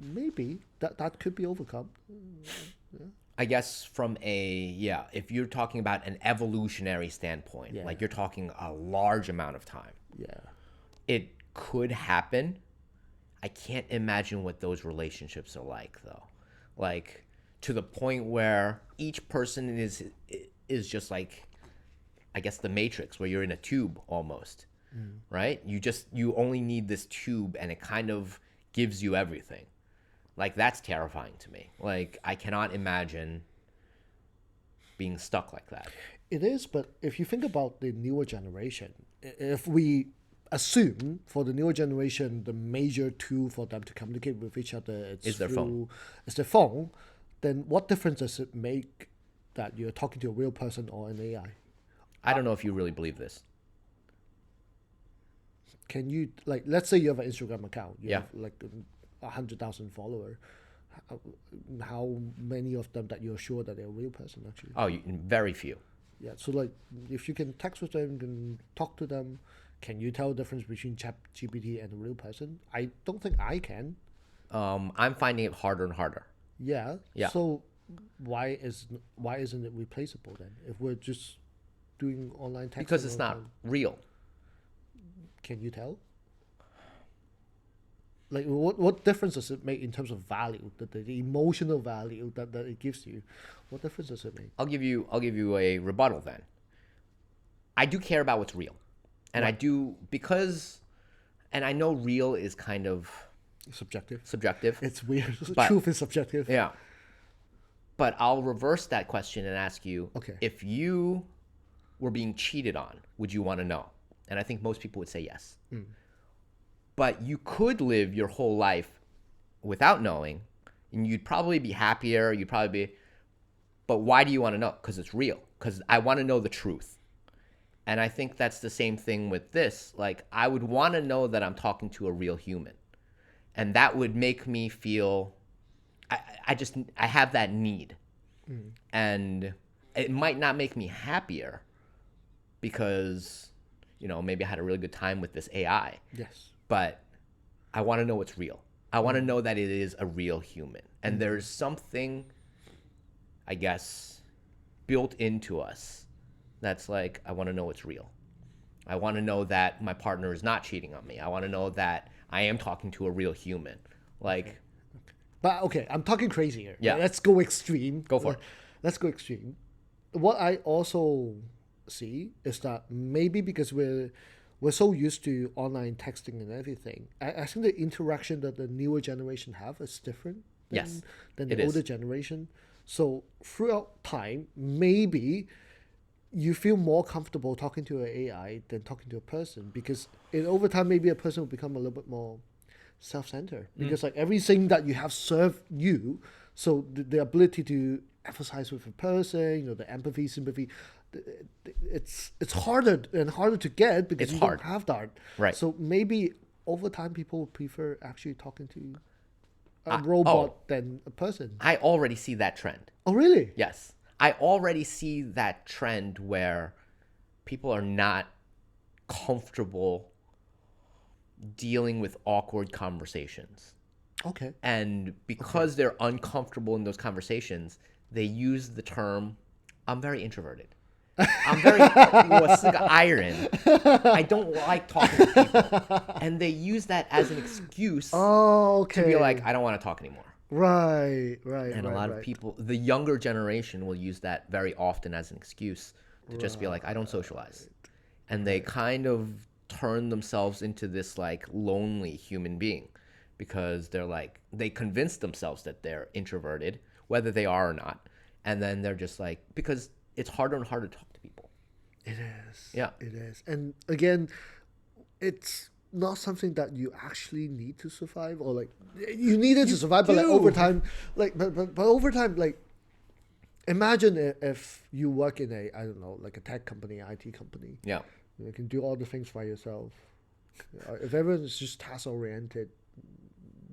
maybe that could be overcome. I guess from if you're talking about an evolutionary standpoint, Yeah. like you're talking a large amount of time, Yeah. it could happen. I can't imagine what those relationships are like though. Like to the point where each person is just like, I guess the Matrix, where you're in a tube almost, right? You only need this tube and it kind of gives you everything. Like that's terrifying to me. Like I cannot imagine being stuck like that. It is, but if you think about the newer generation, if we assume for the newer generation the major tool for them to communicate with each other Is their phone. It's their phone, then what difference does it make that you're talking to a real person or an AI? I don't know if you really believe this. Can you, like, let's say you have an Instagram account, you Yeah. have like 100,000 followers. How many of them that you're sure that they're a real person actually? Oh, very few. Yeah, so like if you can text with them, you can talk to them, can you tell the difference between ChatGPT and a real person? I don't think I can. I'm finding it harder and harder. Yeah. Yeah. So why isn't it replaceable then? If we're just doing online text Because it's not real. Can you tell? Like what difference does it make in terms of value, the emotional value that it gives you? What difference does it make? I'll give you a rebuttal then. I do care about what's real. And I do because and I know real is kind of Subjective. subjective. It's weird. But- Truth is subjective. Yeah. But I'll reverse that question and ask you, Okay. if you were being cheated on, would you want to know? And I think most people would say yes. But you could live your whole life without knowing, and you'd probably be happier. You'd probably be, but why do you want to know? Because it's real. Because I want to know the truth. And I think that's the same thing with this. Like, I would want to know that I'm talking to a real human. And that would make me feel, I have that need. And it might not make me happier because, maybe I had a really good time with this AI. Yes. But I want to know it's real. I want to know that it is a real human. And there's something, I guess, built into us that's like, I want to know it's real. I want to know that my partner is not cheating on me. I want to know that I am talking to a real human. Like, But okay, I'm talking crazy here. Yeah. Let's go extreme. Go for it. Let's go extreme. What I also see is that maybe because we're so used to online texting and everything, I think the interaction that the newer generation have is different than, Yes, than it the is. older generation. So throughout time, maybe you feel more comfortable talking to an AI than talking to a person, because over time maybe a person will become a little bit more self-centered, because like everything that you have served you, so the ability to emphasize with a person, the empathy, sympathy, it's harder and harder to get because It's you hard. don't have that. Right. So maybe over time people prefer actually talking to a robot than a person. I already see that trend. Oh, really? Yes. I already see that trend where people are not comfortable dealing with awkward conversations. Okay. And because they're uncomfortable in those conversations, they use the term, I'm very introverted. I'm very, iron. I don't like talking to people. And they use that as an excuse Oh, okay. to be like, I don't want to talk anymore. Right. And a lot of people, the younger generation will use that very often as an excuse to just be like, I don't socialize. And they kind of turn themselves into this like lonely human being because they're like, they convince themselves that they're introverted, whether they are or not. And then they're just like, because it's harder and harder to talk to people. It is. Yeah. It is. And again, it's not something that you actually need to survive, or like you need it to survive, but like do. over time, like but over time, like imagine if you work in a, I don't know, like a tech company, IT company. Yeah. You can do all the things by yourself. If everyone is just task oriented,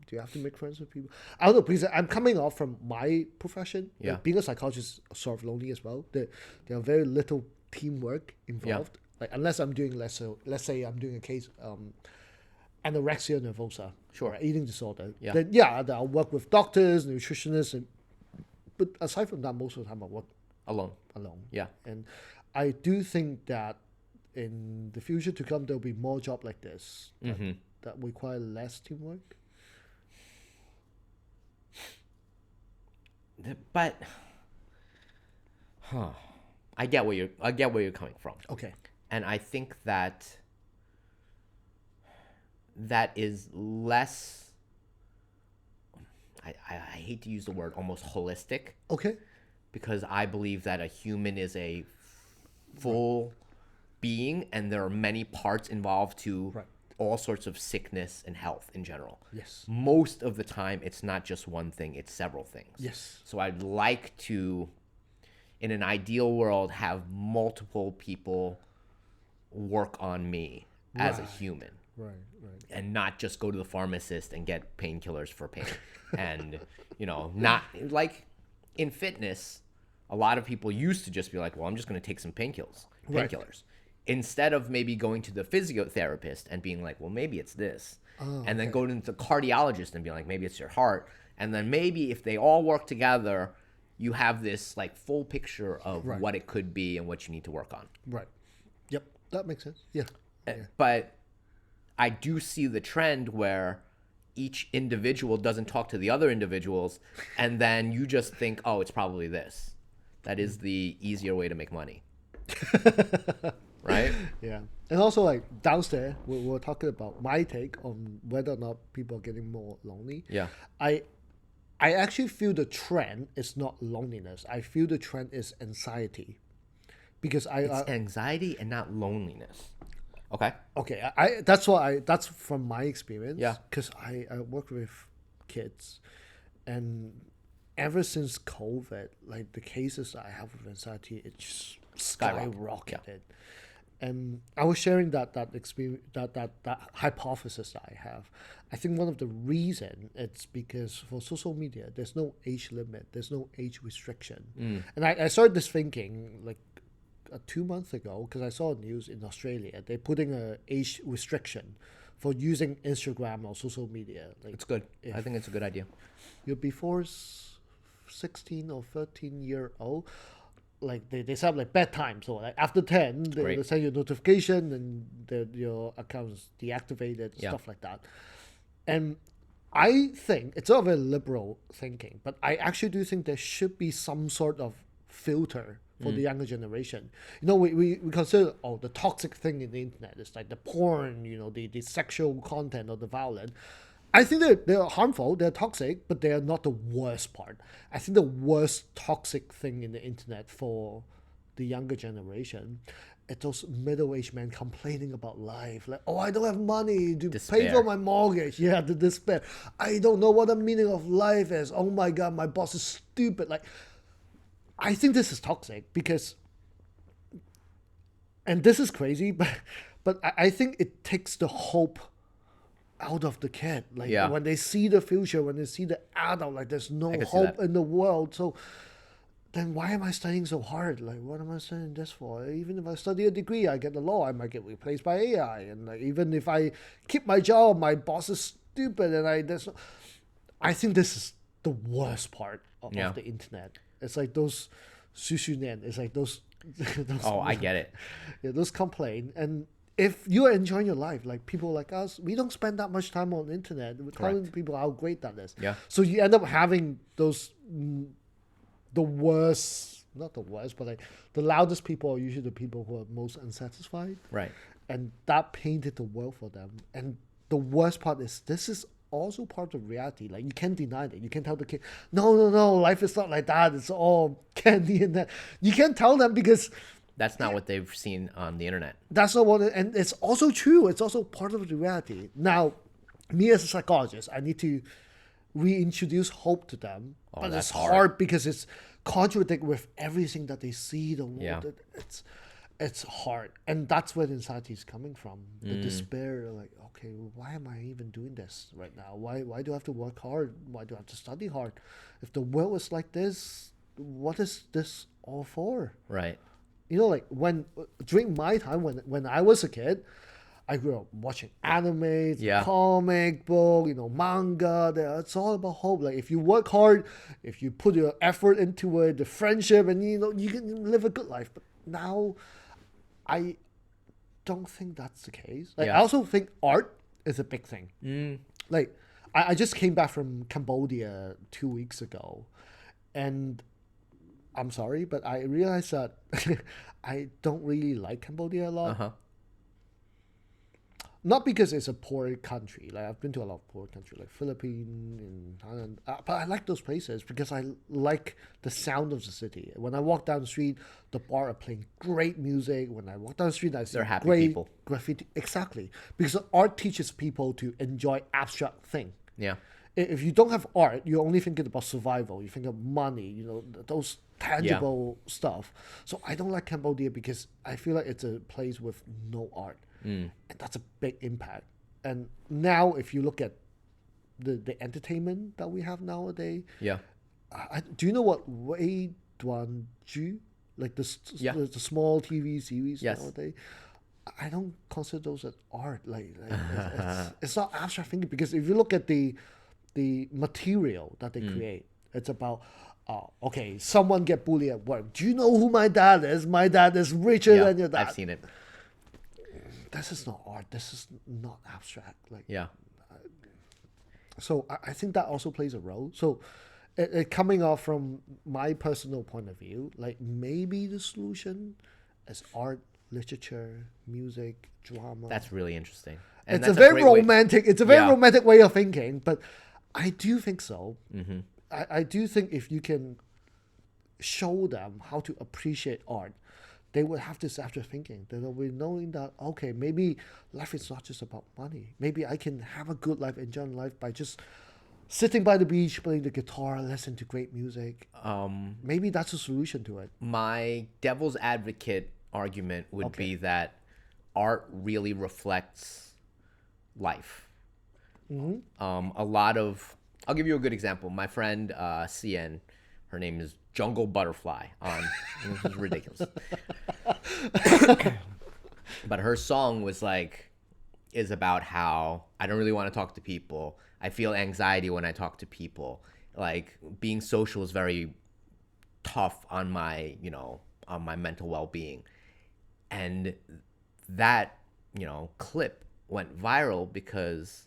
do you have to make friends with people? I don't know, because I'm coming off from my profession. Yeah. Being a psychologist is sort of lonely as well. There are very little teamwork involved. Like unless I'm doing let's say I'm doing a case anorexia nervosa, Sure. right, eating disorder. Yeah. Then I'll work with doctors, nutritionists, but aside from that, most of the time I work Alone. alone. Yeah. And I do think that in the future to come, there'll be more jobs like this that require less teamwork. But, I get where you're coming from. Okay. And I think that is less, I hate to use the word almost holistic, Okay. because I believe that a human is a full being and there are many parts involved to Right. all sorts of sickness and health in general. Yes. Most of the time, it's not just one thing, it's several things. Yes. So I'd like to, in an ideal world, have multiple people work on me as a Right. human, Right. and not just go to the pharmacist and get painkillers for pain. And, not like in fitness, a lot of people used to just be like, well, I'm just going to take some painkillers. Right. Instead of maybe going to the physiotherapist and being like, well, maybe it's this. Oh, and then okay. going to the cardiologist and being like, maybe it's your heart. And then maybe if they all work together, you have this like full picture of Right. what it could be and what you need to work on. Right. Yep. That makes sense. Yeah. But I do see the trend where each individual doesn't talk to the other individuals, and then you just think, oh, it's probably this. That is the easier way to make money. right? Yeah. And also, like, downstairs, we were talking about my take on whether or not people are getting more lonely. Yeah. I I actually feel the trend is not loneliness. I feel the trend is anxiety. Because It's anxiety and not loneliness. Okay. okay, that's from my experience. Yeah. Because I work with kids, and ever since COVID, like the cases that I have with anxiety, it just skyrocketed. And I was sharing that experience, that hypothesis that I have. I think one of the reason it's because for social media, there's no age limit, there's no age restriction, and I started this thinking like 2 months ago because I saw news in Australia they're putting a age restriction for using Instagram or social media. Like It's good. I if think it's a good idea. you're before 16 or 13 year old, like they set up like bedtime, so like after 10 they Great. send you a notification and your account is deactivated, Yeah. stuff like that. And I think it's not very liberal thinking, but I actually do think there should be some sort of filter for the younger generation. You know, we consider, oh, the toxic thing in the internet is like the porn, you know, the sexual content or the violent. I think they're harmful, they're toxic, but they are not the worst part. I think the worst toxic thing in the internet for the younger generation, it's those middle-aged men complaining about life. Like, oh, I don't have money to pay Despair. for my mortgage. Yeah, the despair. I don't know what the meaning of life is. Oh my God, my boss is stupid. Like, I think this is toxic because, and this is crazy, but I think it takes the hope out of the kid. Like Yeah. when they see the future, when they see the adult, like there's no can see hope that. in the world. So then why am I studying so hard? Like what am I studying this for? Even if I study a degree, I get the law, I might get replaced by AI. And like even if I keep my job, my boss is stupid, and I think this is the worst part of Yeah. the internet. It's like those sushunen. It's like those. those Oh, I get it. yeah, those complain. And if you're enjoying your life, like people like us, we don't spend that much time on the internet. We're telling Correct. people how great that is. Yeah. So you end up having those the worst, not the worst, but like the loudest people are usually the people who are most unsatisfied, Right. and that painted the world for them. And the worst part is this is also part of reality. Like you can't deny that. You can't tell the kid, no, life is not like that. It's all candy and that. You can't tell them because That's not what they've seen on the internet. that's not what and it's also true. It's also part of the reality. Now, me as a psychologist, I need to reintroduce hope to them. Oh, But that's it's hard. hard because it's contradict with everything that they see, the world. Yeah. It's hard. And that's where the anxiety is coming from. The Mm. despair, like, okay, well, why am I even doing this right now? Why do I have to work hard? Why do I have to study hard? If the world is like this, what is this all for? Right. You know, like when during my time when I was a kid, I grew up watching anime, Yeah. comic book, you know, manga. It's all about hope. Like if you work hard, if you put your effort into it, the friendship, and you know, you can live a good life. But now, I don't think that's the case. Like Yeah. I also think art is a big thing. Like I just came back from Cambodia 2 weeks ago, and I'm sorry, but I realized that I don't really like Cambodia a lot. Uh huh. Not because it's a poor country. Like I've been to a lot of poor countries, like Philippines and Thailand. But I like those places because I like the sound of the city. When I walk down the street, the bar are playing great music. When I walk down the street, I see They're happy great people. graffiti. Exactly, because art teaches people to enjoy abstract thing. Yeah. If you don't have art, you're only thinking about survival. You think of money, you know, those tangible stuff. So I don't like Cambodia because I feel like it's a place with no art. And that's a big impact. And now if you look at the entertainment that we have nowadays, Yeah. do you know what Wei Duan Ju, like Yeah. the small TV series Yes. nowadays? I don't consider those as art. It's not abstract thinking because if you look at the material that they create, it's about okay, someone get bullied at work. Do you know who my dad is? My dad is richer Yeah. than your dad. I've seen it. This is not art. This is not abstract. Like Yeah. so, I think that also plays a role. So, it coming off from my personal point of view, like maybe the solution is art, literature, music, drama. That's really interesting. And It's a that's very great way- romantic. It's a very Yeah. romantic way of thinking, but I do think so. Mm-hmm. I do think if you can show them how to appreciate art, they would have this after thinking. They will be knowing that, okay, maybe life is not just about money. Maybe I can have a good life, enjoy life by just sitting by the beach, playing the guitar, listening to great music. Maybe that's a solution to it. My devil's advocate argument would be that art really reflects life. A lot of, I'll give you a good example. My friend CN, her name is Jungle Butterfly. This is ridiculous. But her song is about how I don't really want to talk to people. I feel anxiety when I talk to people. Like being social is very tough on my, on my mental well-being. And that, clip went viral because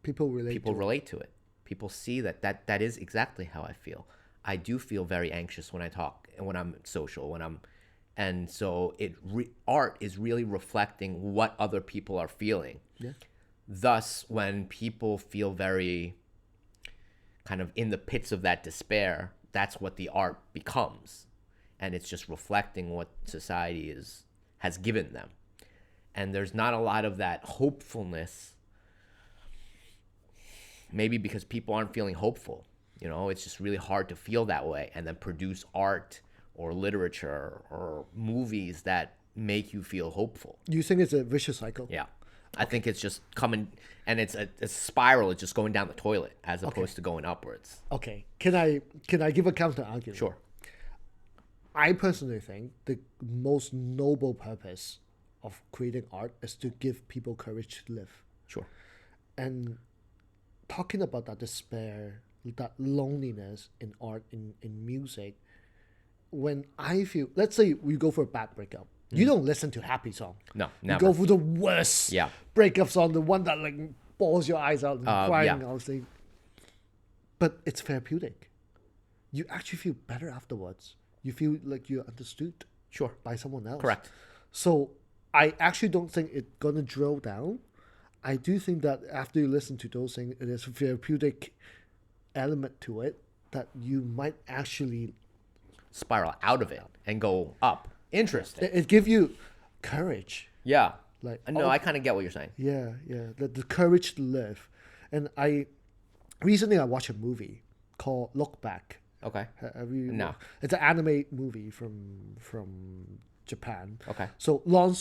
People relate to it. People see that is exactly how I feel. I do feel very anxious when I talk and when I'm social, and so art is really reflecting what other people are feeling. Yeah. Thus, when people feel very kind of in the pits of that despair, that's what the art becomes, and it's just reflecting what society has given them. And there's not a lot of that hopefulness. Maybe because people aren't feeling hopeful. It's just really hard to feel that way and then produce art or literature or movies that make you feel hopeful. You think it's a vicious cycle? Yeah. I think it's just coming, and it's a spiral. It's just going down the toilet as opposed to going upwards. Okay. Can I give a counter argument? Sure. I personally think the most noble purpose of creating art is to give people courage to live. Sure. And talking about that despair, that loneliness in art, in music, when I feel, let's say we go for a bad breakup, you don't listen to happy song. No, You never. go for the worst breakup song, the one that like balls your eyes out and crying. yeah. I was saying, but it's therapeutic. You actually feel better afterwards. You feel like you're understood Sure. by someone else. Correct. So I actually don't think it's gonna drill down. I do think that after you listen to those things, there's a therapeutic element to it that you might actually Spiral out of it and go up. Interesting. it give you courage. Yeah. Like, No, I kind of get what you're saying. Yeah, the courage to live. And I recently I watched a movie called Look Back. Okay. Have you? No. It's an anime movie from Japan. Okay. So long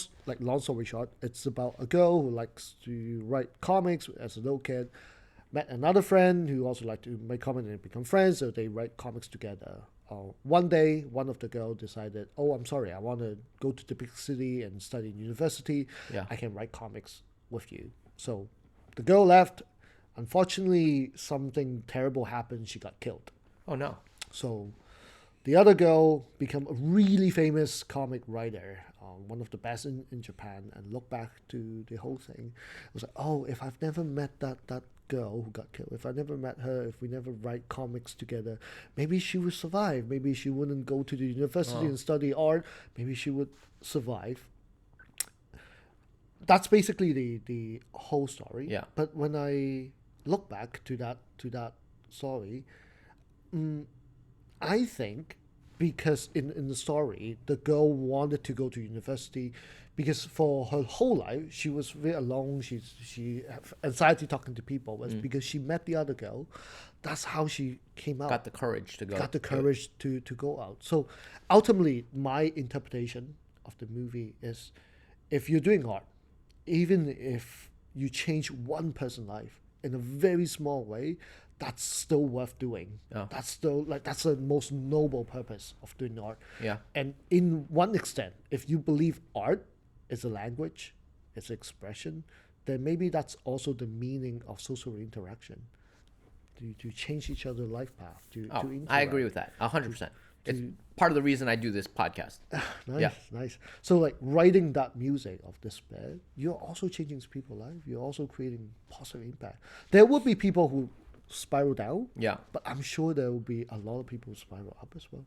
story short, it's about a girl who likes to write comics as a little kid. Met another friend who also liked to make comics and become friends, so they write comics together. One day, one of the girls decided, "Oh, I'm sorry, I want to go to the big city and study in university. Yeah. I can write comics with you." So the girl left. Unfortunately, something terrible happened. She got killed. Oh, no. So the other girl became a really famous comic writer, one of the best in Japan, and look back to the whole thing. It was like, oh, if I've never met that girl who got killed, if I never met her, if we never write comics together, maybe she would survive. Maybe she wouldn't go to the university and study art. Maybe she would survive. That's basically the whole story. Yeah. But when I look back to that story, I think because in the story, the girl wanted to go to university because for her whole life, she was very alone. She had anxiety talking to people. But because she met the other girl, that's how she came out. Got the courage to go. Got the courage to go out. So ultimately, my interpretation of the movie is if you're doing art, even if you change one person's life in a very small way, that's still worth doing. Oh. That's still that's the most noble purpose of doing art. Yeah. And in one extent, if you believe art is a language, it's expression, then maybe that's also the meaning of social interaction. To change each other's life path. To I interact. agree with that. 100%. It's part of the reason I do this podcast. Nice. So like writing that music of despair, you're also changing people's life. You're also creating positive impact. There will be people who spiral down. Yeah. But I'm sure there will be a lot of people who spiral up as well.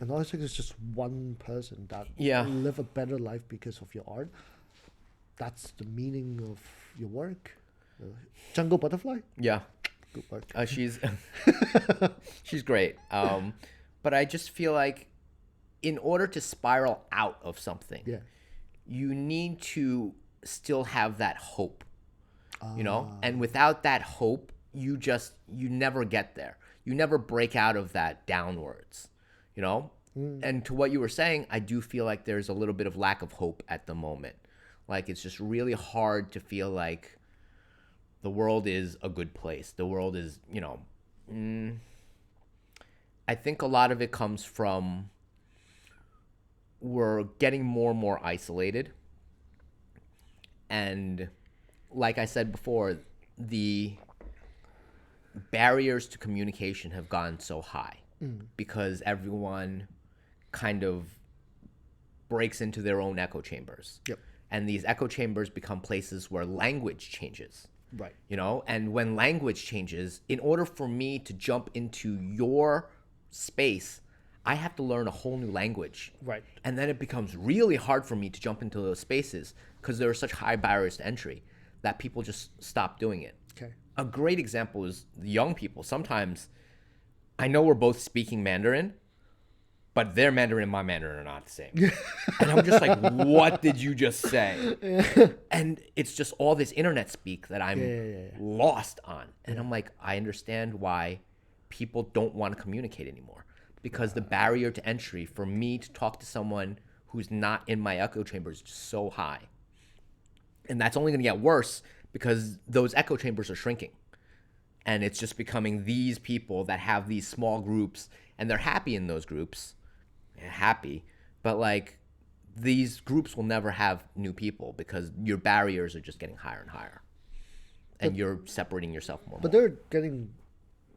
And all it takes is just one person that Yeah. live a better life because of your art. That's the meaning of your work. Jungle Butterfly, Yeah. good work. She's she's great. But I just feel like in order to spiral out of something, Yeah. you need to still have that hope, you know? And without that hope, you never get there. You never break out of that downwards, you know? And to what you were saying, I do feel like there's a little bit of lack of hope at the moment. Like it's just really hard to feel like the world is a good place. The world is, you know, I think a lot of it comes from we're getting more and more isolated. And like I said before, the barriers to communication have gone so high because everyone kind of breaks into their own echo chambers. Yep. And these echo chambers become places where language changes. Right. You know, and when language changes, in order for me to jump into your space, I have to learn a whole new language. Right. And then it becomes really hard for me to jump into those spaces because there are such high barriers to entry that people just stop doing it. Okay. A great example is the young people. Sometimes I know we're both speaking Mandarin, but their Mandarin and my Mandarin are not the same. And I'm just like, what did you just say? And it's just all this internet speak that I'm lost on. And I'm like, I understand why people don't want to communicate anymore. Because the barrier to entry for me to talk to someone who's not in my echo chamber is just so high. And that's only going to get worse because those echo chambers are shrinking. And it's just becoming these people that have these small groups and they're happy in those groups. Happy, but like these groups will never have new people because your barriers are just getting higher and higher. And you're separating yourself more and But more. they're getting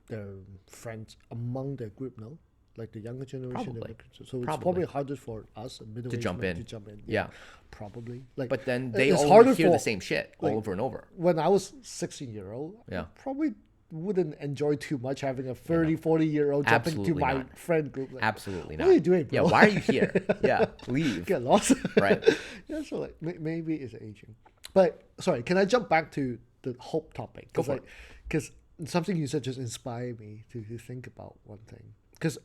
their friends among their group, no? Like the younger generation. Probably. So it's probably harder for us, middle-aged jump men, in. to jump in. Yeah. Probably. Like, But then they it's only harder hear for- the same shit all over and over. when I was 16-year-old, Yeah. I probably wouldn't enjoy too much having a 30, 40-year-old jumping to Absolutely my not. friend group. Like, Absolutely what not. are you doing, bro? Yeah, why are you here? Yeah, leave. Get lost. Right. Yeah, so like maybe it's aging. But sorry, can I jump back to the hope topic? Go for it. Because something you said just inspired me to think about one thing. Because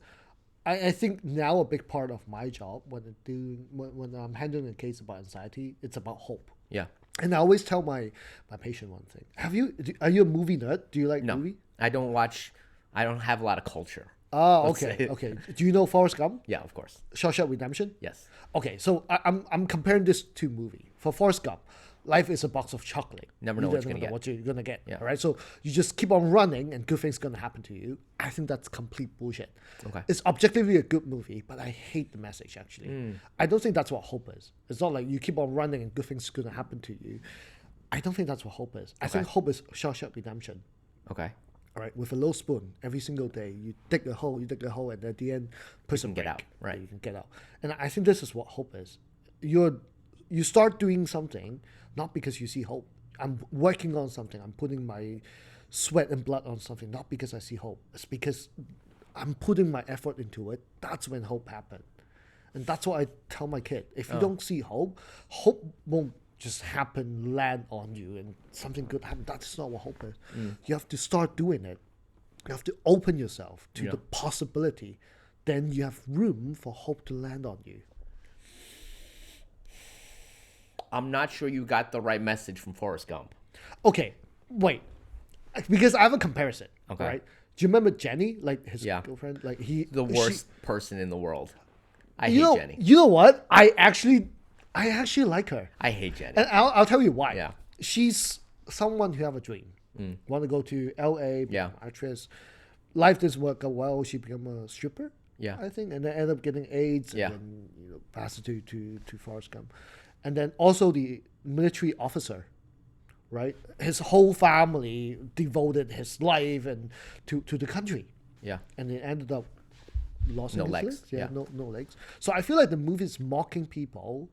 I think now a big part of my job when I'm handling a case about anxiety, it's about hope. Yeah. And I always tell my patient one thing. Are you a movie nerd? Do you like No, movie? I don't have a lot of culture. Oh, Let's okay, say. okay. Do you know Forrest Gump? Yeah, of course. Shawshank Redemption? Yes. Okay, so I'm comparing this to movie. For Forrest Gump, life is a box of chocolate. Never know You what you're don't gonna know get. what you're gonna get. Yeah. All right, so you just keep on running, and good things gonna happen to you. I think that's complete bullshit. Okay. It's objectively a good movie, but I hate the message. Actually, Hmm. I don't think that's what hope is. It's not like you keep on running and good things gonna happen to you. I don't think that's what hope is. I think hope is Shawshank Redemption. Okay. All right, with a low spoon, every single day you dig a hole, and at the end, push a can get brake, out, right. You can get out, and I think this is what hope is. You start doing something not because you see hope. I'm working on something. I'm putting my sweat and blood on something not because I see hope. It's because I'm putting my effort into it. That's when hope happens, and that's what I tell my kid. If you don't see hope, hope won't just happen, land on you, and something good happen. That's not what hope is. You have to start doing it. You have to open yourself to the possibility. Then you have room for hope to land on you. I'm not sure you got the right message from Forrest Gump. Okay, wait. Because I have a comparison. Okay. Right? Do you remember Jenny, like his Yeah. girlfriend? Like The worst person in the world. I You hate know, Jenny. you know what? I actually like her, I hate Jenny. and I'll tell you why. Yeah. She's someone who have a dream, want to go to L.A. Become Yeah. an actress. Life doesn't work out well. She become a stripper. Yeah. I think, and then end up getting AIDS. Yeah. And then pass it to Forrest Gump, and then also the military officer. Right, his whole family devoted his life and to the country, Yeah. and it ended up losing No his legs, yeah. no legs. So I feel like the movie is mocking people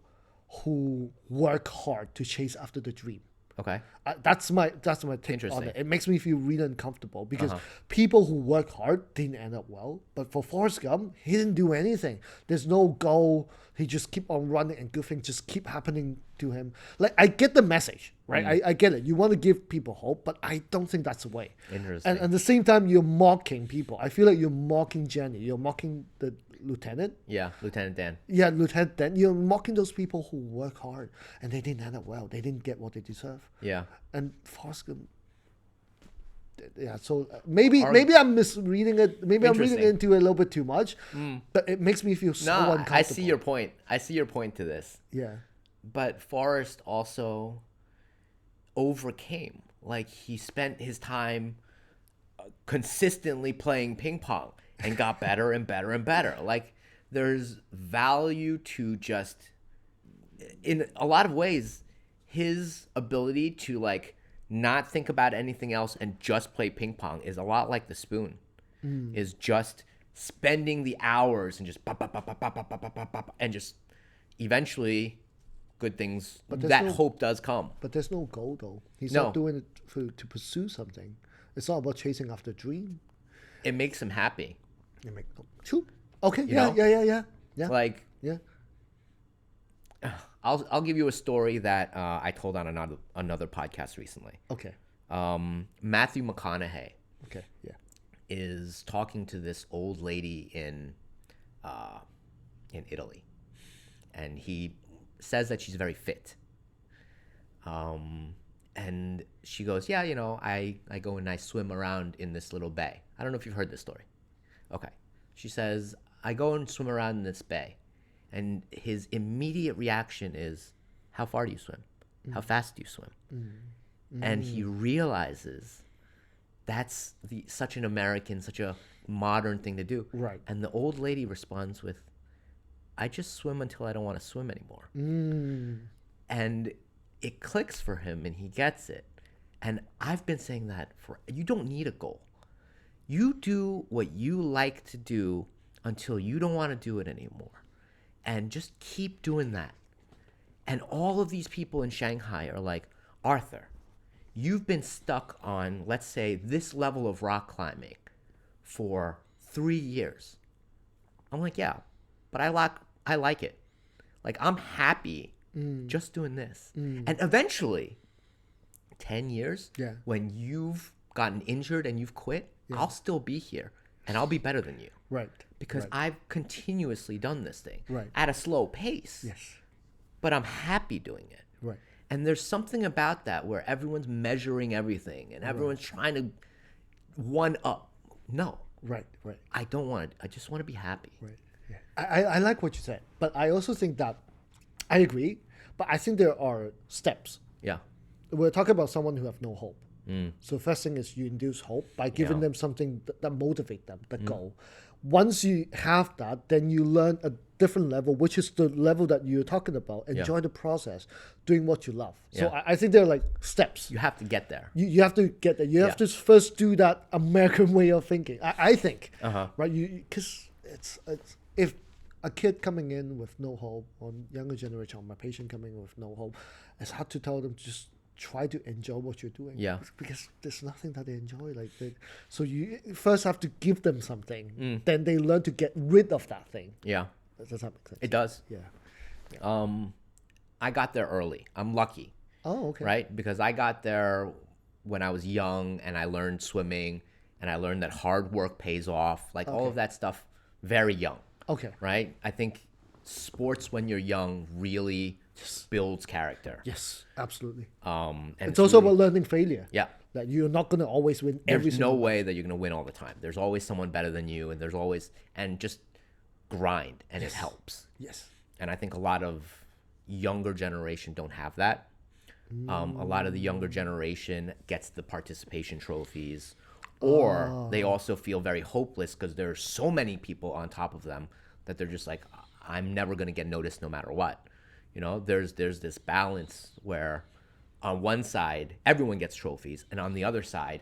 who work hard to chase after the dream. Okay. That's my take on Interesting. it. It makes me feel really uncomfortable because people who work hard didn't end up well. But for Forrest Gump, he didn't do anything. There's no goal. He just keep on running and good things just keep happening to him. Like, I get the message, right? I get it. You want to give people hope, but I don't think that's the way. Interesting. And at the same time, you're mocking people. I feel like you're mocking Jenny. You're mocking the lieutenant. Yeah, Lieutenant Dan. Yeah, Lieutenant Dan. You're mocking those people who work hard and they didn't end up well. They didn't get what they deserve. Yeah. And Forrest Gump, yeah. So maybe I'm misreading it. Maybe I'm reading into it a little bit too much. But it makes me feel so uncomfortable. I see your point. I see your point to this. Yeah. But Forrest also overcame. Like, he spent his time consistently playing ping pong and got better and better and better. Like, there's value to just, in a lot of ways, his ability to, like, not think about anything else and just play ping pong is a lot like the spoon. Is just spending the hours and just and just eventually good things, that hope does come. But there's no goal though. He's No. not doing it to pursue something. It's not about chasing after a dream. It makes him happy. True. Okay. You know? Yeah. Like, Yeah. I'll give you a story that I told on another podcast recently. Okay. Matthew McConaughey Okay. Yeah. is talking to this old lady in Italy, and he says that she's very fit. And she goes, yeah, I go and I swim around in this little bay. I don't know if you've heard this story. Okay. She says, I go and swim around in this bay. And his immediate reaction is, how far do you swim? How fast do you swim? And he realizes that's such an American, such a modern thing to do. Right. And the old lady responds with, I just swim until I don't want to swim anymore. And it clicks for him and he gets it. And I've been saying that you don't need a goal. You do what you like to do until you don't want to do it anymore. And just keep doing that. And all of these people in Shanghai are like, Arthur, you've been stuck on, let's say, this level of rock climbing for 3 years. I'm like, yeah, but I like it. Like, I'm happy just doing this. And eventually, 10 years, when you've gotten injured and you've quit, I'll still be here and I'll be better than you. Right. Because I've continuously done this thing Right. at a slow pace. Yes. But I'm happy doing it. Right. And there's something about that where everyone's measuring everything and everyone's trying to one up. No. Right. I don't want it. I just want to be happy. Right. Yeah. I like what you said, but I also think that I agree, but I think there are steps. Yeah. We're talking about someone who have no hope. So first thing is you induce hope by giving them something that motivate them, the goal. Once you have that, then you learn a different level, which is the level that you're talking about. Enjoy the process, doing what you love. So I think there are like steps. You have to get there. You have to get there. You have to first do that American way of thinking. I think, right? Because it's if a kid coming in with no hope, or younger generation, or my patient coming in with no hope, it's hard to tell them just try to enjoy what you're doing. Yeah. Because there's nothing that they enjoy. So you first have to give them something. Then they learn to get rid of that thing. Yeah. Does that make sense? It does. Yeah. I got there early. I'm lucky. Oh, okay. Right? Because I got there when I was young and I learned swimming and I learned that hard work pays off. Like all of that stuff very young. Okay. Right? I think sports when you're young really builds character. Yes, absolutely. And It's also about learning failure. Yeah. That you're not going to always win every There's no single way that you're going to win all the time. There's always someone better than you, and there's always, and just grind, and it helps. Yes. And I think a lot of younger generation don't have that. A lot of the younger generation gets the participation trophies, or they also feel very hopeless because there's so many people on top of them that they're just like, I'm never going to get noticed no matter what. There's this balance where on one side, everyone gets trophies. And on the other side,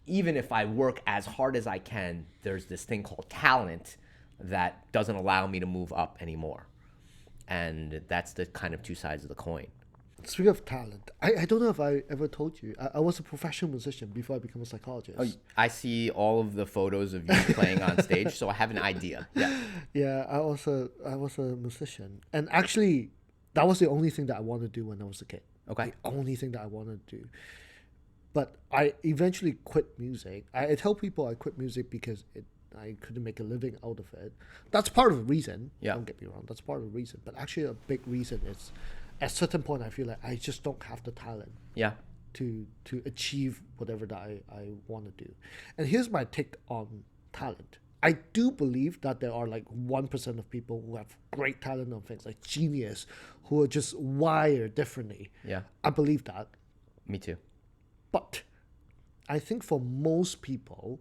even if I work as hard as I can, there's this thing called talent that doesn't allow me to move up anymore. And that's the kind of two sides of the coin. Speaking of talent, I don't know if I ever told you. I was a professional musician before I became a psychologist. Oh, I see all of the photos of you playing on stage, so I have an idea. Yeah. Yeah, I was a musician, and actually, that was the only thing that I wanted to do when I was a kid. Okay. The only thing that I wanted to do. But I eventually quit music. I tell people I quit music because I couldn't make a living out of it. That's part of the reason. Yeah. Don't get me wrong. That's part of the reason. But actually, a big reason is, at a certain point, I feel like I just don't have the talent Yeah. to achieve whatever that I want to do. And here's my take on talent. I do believe that there are like 1% of people who have great talent on things, like genius, who are just wired differently. Yeah. I believe that. Me too. But I think for most people,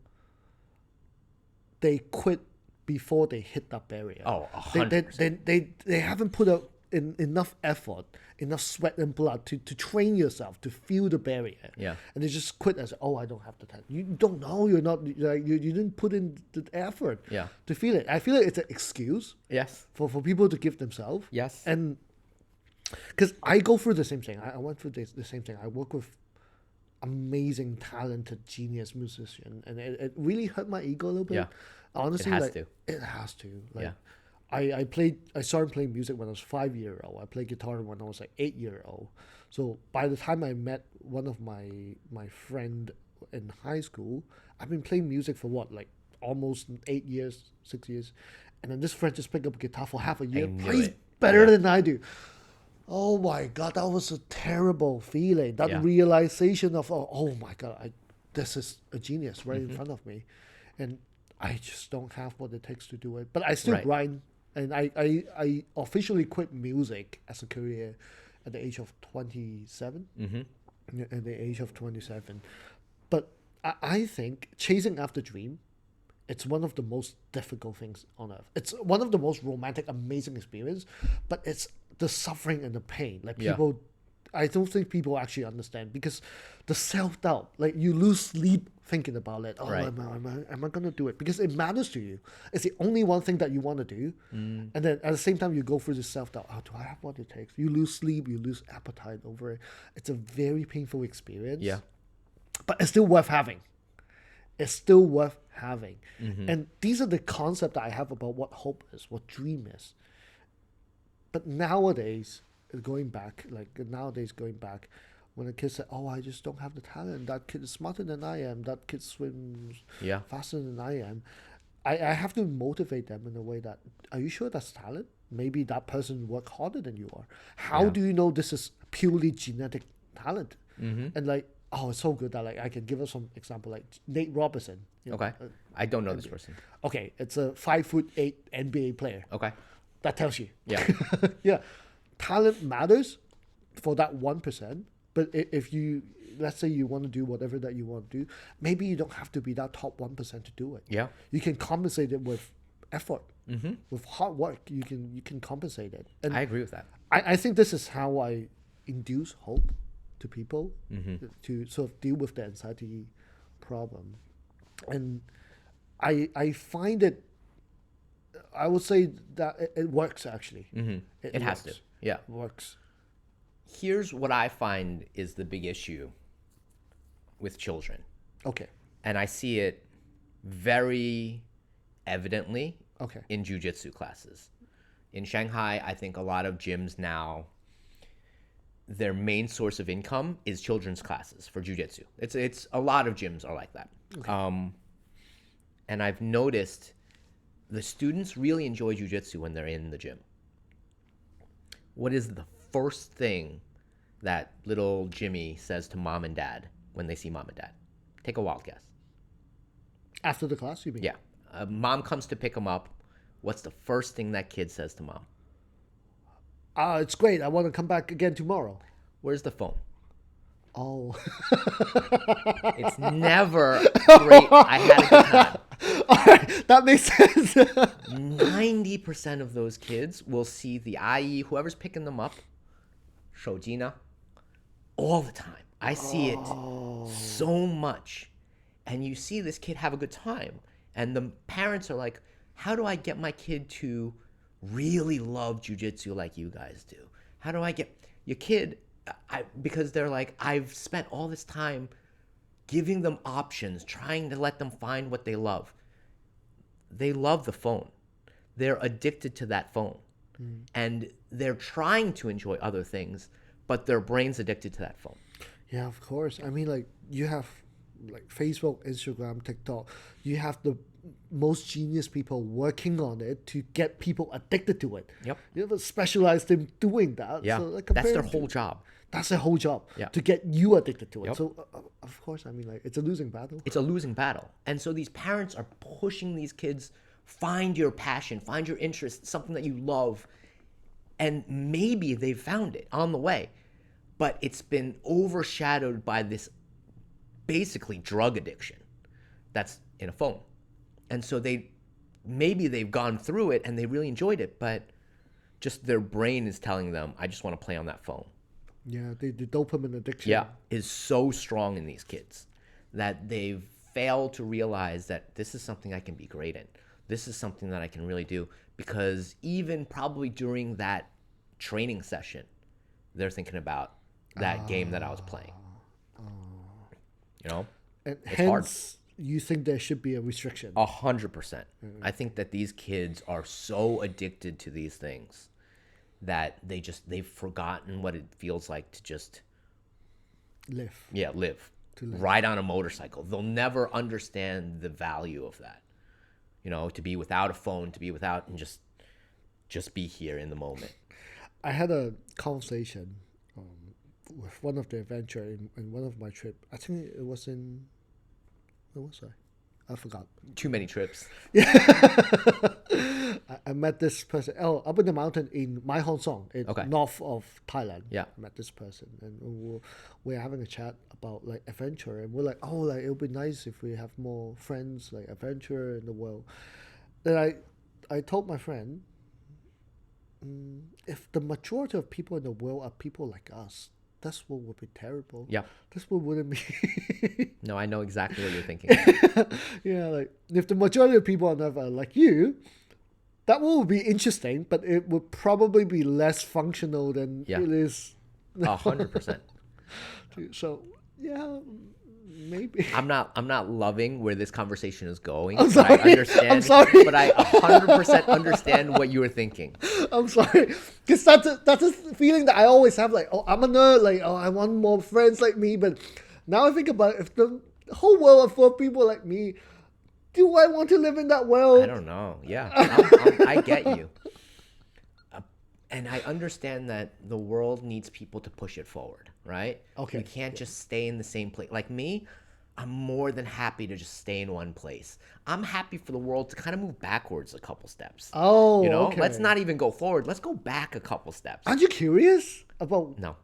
they quit before they hit that barrier. Oh, They haven't put up enough effort, enough sweat and blood to train yourself to feel the barrier. Yeah. And they just quit as, oh, I don't have the talent. You don't know. You're not, like, you didn't put in the effort Yeah. to feel it. I feel like it's an excuse Yes. for people to give themselves. Yes. And because I go through the same thing. I went through the same thing. I work with amazing, talented, genius musician, and it really hurt my ego a little bit. Yeah. Honestly, It has like, to. It has to. Like, Yeah. I started playing music when I was 5 years old. I played guitar when I was like 8 years old. So by the time I met one of my friend in high school, I've been playing music for what, like almost 8 years, 6 years, and then this friend just picked up a guitar for half a year, knew plays it. better Yeah. than I do. Oh my god, that was a terrible feeling. That Yeah. realization of, oh my god, this is a genius right Mm-hmm. in front of me, and I just don't have what it takes to do it. But I still Right. grind, and I officially quit music as a career at the age of 27. Mm-hmm. At the age of 27, but I think chasing after dream, it's one of the most difficult things on earth. It's one of the most romantic, amazing experience, but it's the suffering and the pain. Like Yeah. people, I don't think people actually understand, because the self-doubt, like you lose sleep thinking about it. Oh, Right. am I going to do it? Because it matters to you. It's the only one thing that you want to do. And then at the same time, you go through this self-doubt. Oh, do I have what it takes? You lose sleep, you lose appetite over it. It's a very painful experience. Yeah. But it's still worth having. It's still worth having. Mm-hmm. And these are the concept that I have about what hope is, what dream is. But nowadays, going back, when a kid said, oh, I just don't have the talent, that kid is smarter than I am, that kid swims Yeah. faster than I am, I have to motivate them in a way that, are you sure that's talent? Maybe that person worked harder than you are. How Yeah. do you know this is purely genetic talent? Mm-hmm. And like, oh, it's so good that like I can give us some example, like Nate Robinson. Okay. I don't know this person. Okay, it's a 5'8" NBA player. Okay. That tells you. Yeah. Yeah, talent matters for that 1%. But if you, let's say you want to do whatever that you want to do, maybe you don't have to be that top 1% to do it. Yeah. You can compensate it with effort, Mm-hmm. with hard work. You can compensate it. And I agree with that. I think this is how I induce hope to people Mm-hmm. to sort of deal with the anxiety problem. And I find it, I would say that it works actually. Mm-hmm. It has to. works. Yeah. It works. Here's what I find is the big issue with children. Okay. And I see it very evidently Okay. in jiu-jitsu classes. In Shanghai, I think a lot of gyms now, their main source of income is children's classes for jiu-jitsu. It's a lot of gyms are like that. Okay. And I've noticed the students really enjoy jiu-jitsu when they're in the gym. What is the first thing that little Jimmy says to mom and dad when they see mom and dad? Take a wild guess. After the class, you mean? Yeah. Mom comes to pick him up. What's the first thing that kid says to mom? It's great. I want to come back again tomorrow. Where's the phone? Oh. It's never great. I had a good time. All right. That makes sense. 90% of those kids will see the IE, whoever's picking them up, 手机呢, all the time. I see it so much. And you see this kid have a good time. And the parents are like, how do I get my kid to really love jiu-jitsu like you guys do? How do I get... Your kid because they're like, I've spent all this time giving them options, trying to let them find what they love. They love the phone. They're addicted to that phone. And they're trying to enjoy other things, but their brain's addicted to that phone. Yeah, of course. I mean, like, you have like Facebook, Instagram, TikTok. You have the most genius people working on it to get people addicted to it. Yep. You have a specialized team doing that. Yeah. So, like, That's their compared whole to- job. That's their whole job. Yeah. To get you addicted to it. Yep. So, of course, I mean, like, it's a losing battle. It's a losing battle. And so these parents are pushing these kids, find your passion, find your interest, something that you love. And maybe they've found it on the way. But it's been overshadowed by this basically drug addiction that's in a phone. And so maybe they've gone through it and they really enjoyed it, but just their brain is telling them, I just want to play on that phone. Yeah, the dopamine addiction. Yeah, is so strong in these kids that they've failed to realize that this is something I can be great in. This is something that I can really do, because even probably during that training session, they're thinking about that game that I was playing. You know? And It's hence, you think there should be a restriction. 100%. I think that these kids are so addicted to these things that they've forgotten what it feels like to just Live. live. live. Ride on a motorcycle. They'll never understand the value of that. You know, to be without a phone, to be without, and just be here in the moment. I had a conversation with one of the adventure in one of my trip. I think it was in, where was I forgot. Too many trips. I met this person up in the mountain in Mai Hong Song, in Okay. north of Thailand. Yeah. I met this person, and we're having a chat about like adventure, and we're like, oh, like it would be nice if we have more friends like adventure in the world. Then I told my friend, if the majority of people in the world are people like us, that's what would be terrible. Yeah. That's what wouldn't be. No, I know exactly what you're thinking. Yeah, like if the majority of people on Earth are like you, that will be interesting, but it would probably be less functional than Yeah. it is. 100%. So yeah, maybe. I'm not loving where this conversation is going. I'm but sorry. I understand. I'm sorry. But I 100% understand what you were thinking. I'm sorry, because that's a feeling that I always have. Like, oh, I'm a nerd. Like, oh, I want more friends like me. But now I think about it, if the whole world are full of people like me, do I want to live in that world? I don't know. Yeah, I get you. And I understand that the world needs people to push it forward, right? Okay. You can't just stay in the same place. Like me, I'm more than happy to just stay in one place. I'm happy for the world to kind of move backwards a couple steps. Oh, You know, okay. let's not even go forward. Let's go back a couple steps. Aren't you curious about? No.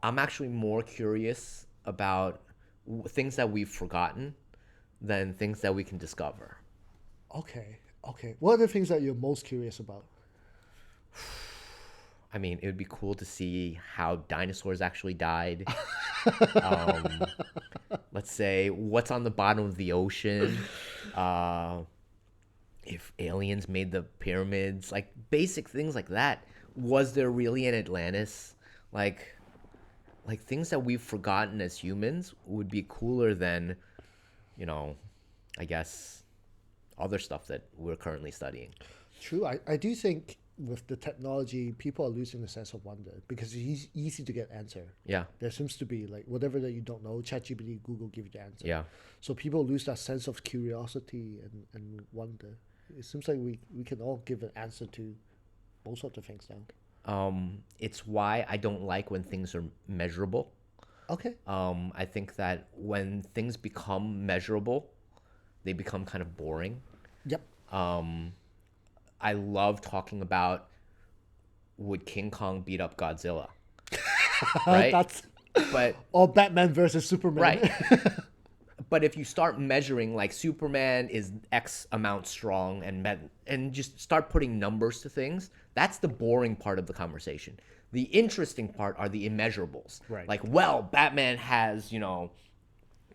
I'm actually more curious about things that we've forgotten than things that we can discover. Okay. What are the things that you're most curious about? I mean, it would be cool to see how dinosaurs actually died. Let's say what's on the bottom of the ocean. If aliens made the pyramids, like basic things like that. Was there really an Atlantis? Like things that we've forgotten as humans would be cooler than, I guess, other stuff that we're currently studying. True. I do think with the technology, people are losing the sense of wonder because it's easy to get answer. Yeah. There seems to be like whatever that you don't know, ChatGPT, Google give you the answer. Yeah. So people lose that sense of curiosity and wonder. It seems like we can all give an answer to most of the things now. It's why I don't like when things are measurable. Okay. I think that when things become measurable, they become kind of boring. Yep. I love talking about would King Kong beat up Godzilla, right? But or Batman versus Superman. right. But if you start measuring, like Superman is X amount strong, and just start putting numbers to things, that's the boring part of the conversation. The interesting part are the immeasurables. Right. Like, well, Batman has,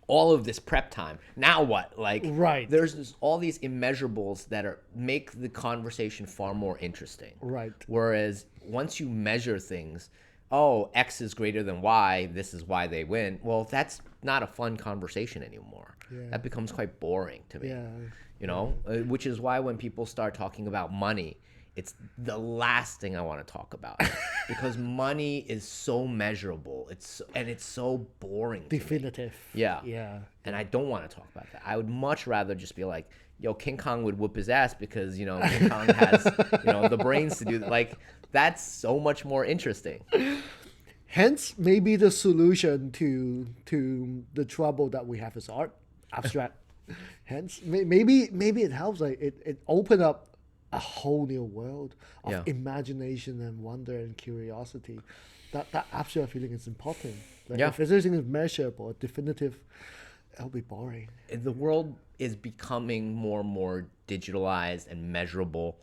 all of this prep time. Now what? Like, Right. There's all these immeasurables that make the conversation far more interesting. Right. Whereas once you measure things, oh, X is greater than Y, this is why they win. Well, that's not a fun conversation anymore. Yeah. That becomes quite boring to me. Yeah. Which is why when people start talking about money, it's the last thing I want to talk about because money is so measurable. It's so boring. To me. Definitive. Yeah. Yeah. And I don't want to talk about that. I would much rather just be like, yo, King Kong would whoop his ass because, King Kong has, the brains to do that. Like, that's so much more interesting. Hence, maybe the solution to the trouble that we have is art, abstract. Hence, maybe it helps. Like it opened up a whole new world of imagination and wonder and curiosity. That abstract feeling is important. Like if everything is measurable, definitive, it'll be boring. The world is becoming more and more digitalized and measurable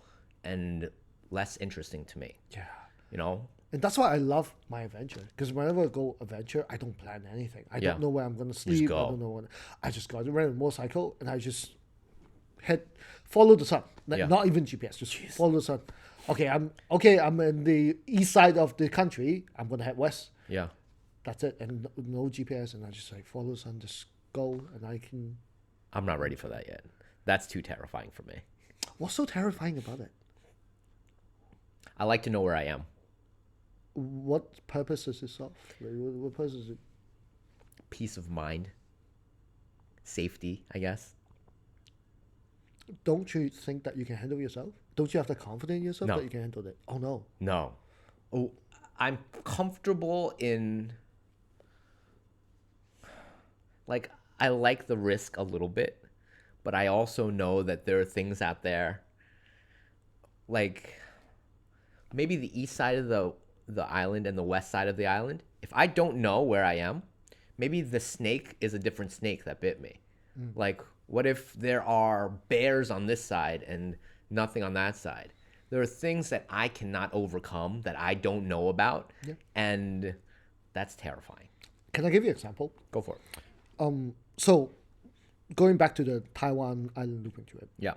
and less interesting to me. Yeah. And that's why I love my adventure. Because whenever I go adventure, I don't plan anything. I don't know where I'm going to sleep. I don't know when. I just go. I rent a motorcycle and I just follow the sun. Not even GPS. Just follow the sun. I'm in the east side of the country. I'm going to head west. Yeah. That's it. And no GPS. And I just follow the sun. Just go and I can. I'm not ready for that yet. That's too terrifying for me. What's so terrifying about it? I like to know where I am. What purpose does it serve? What purpose is it? Peace of mind. Safety, I guess. Don't you think that you can handle yourself? Don't you have the confidence in yourself No. that you can handle it? Oh, no. No. Oh, I'm comfortable in... Like, I like the risk a little bit, but I also know that there are things out there, like maybe the east side of the island and the west side of the island. If I don't know where I am, maybe the snake is a different snake that bit me. Like, what if there are bears on this side and nothing on that side? There are things that I cannot overcome that I don't know about, and that's terrifying. Can I give you an example? Go for it. So, going back to the Taiwan island looping trip. Yeah.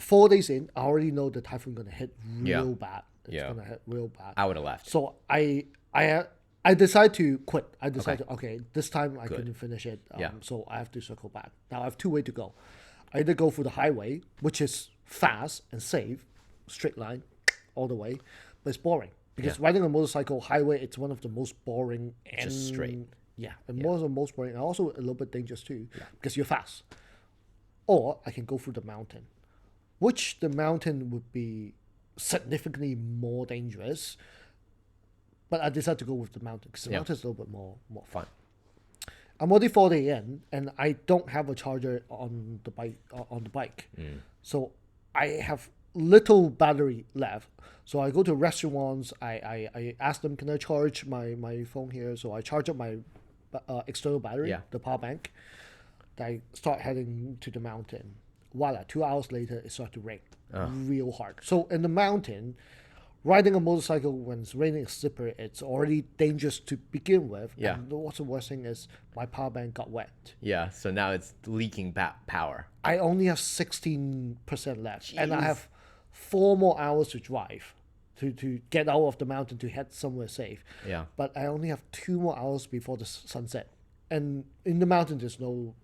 4 days in, I already know the typhoon going to hit real bad. It's Yeah. going to hit real bad. I would have left. So I decided to quit. I decided, okay, this time I couldn't finish it. So I have to circle back. Now I have two ways to go. I either go through the highway, which is fast and safe, straight line, all the way, but it's boring. Because riding a motorcycle highway, it's one of the most boring and Just straight. Yeah, and one of the most boring, and also a little bit dangerous too, because you're fast. Or I can go through the mountain, which the mountain would be significantly more dangerous. But I decided to go with the mountain because the mountain is a little bit more fun. I'm already 4 days in, and I don't have a charger on the bike. So I have little battery left. So I go to restaurants. I ask them, can I charge my phone here? So I charge up my external battery, the power bank. I start heading to the mountain. Voila, 2 hours later, it starts to rain real hard. So in the mountain, riding a motorcycle when it's raining is slippery. It's already dangerous to begin with. Yeah. And what's the worst thing is my power bank got wet. Yeah, so now it's leaking power. I only have 16% left. And I Jeez. have 4 more hours to drive to get out of the mountain to head somewhere safe. Yeah. But I only have 2 more hours before the sunset. And in the mountain, there's no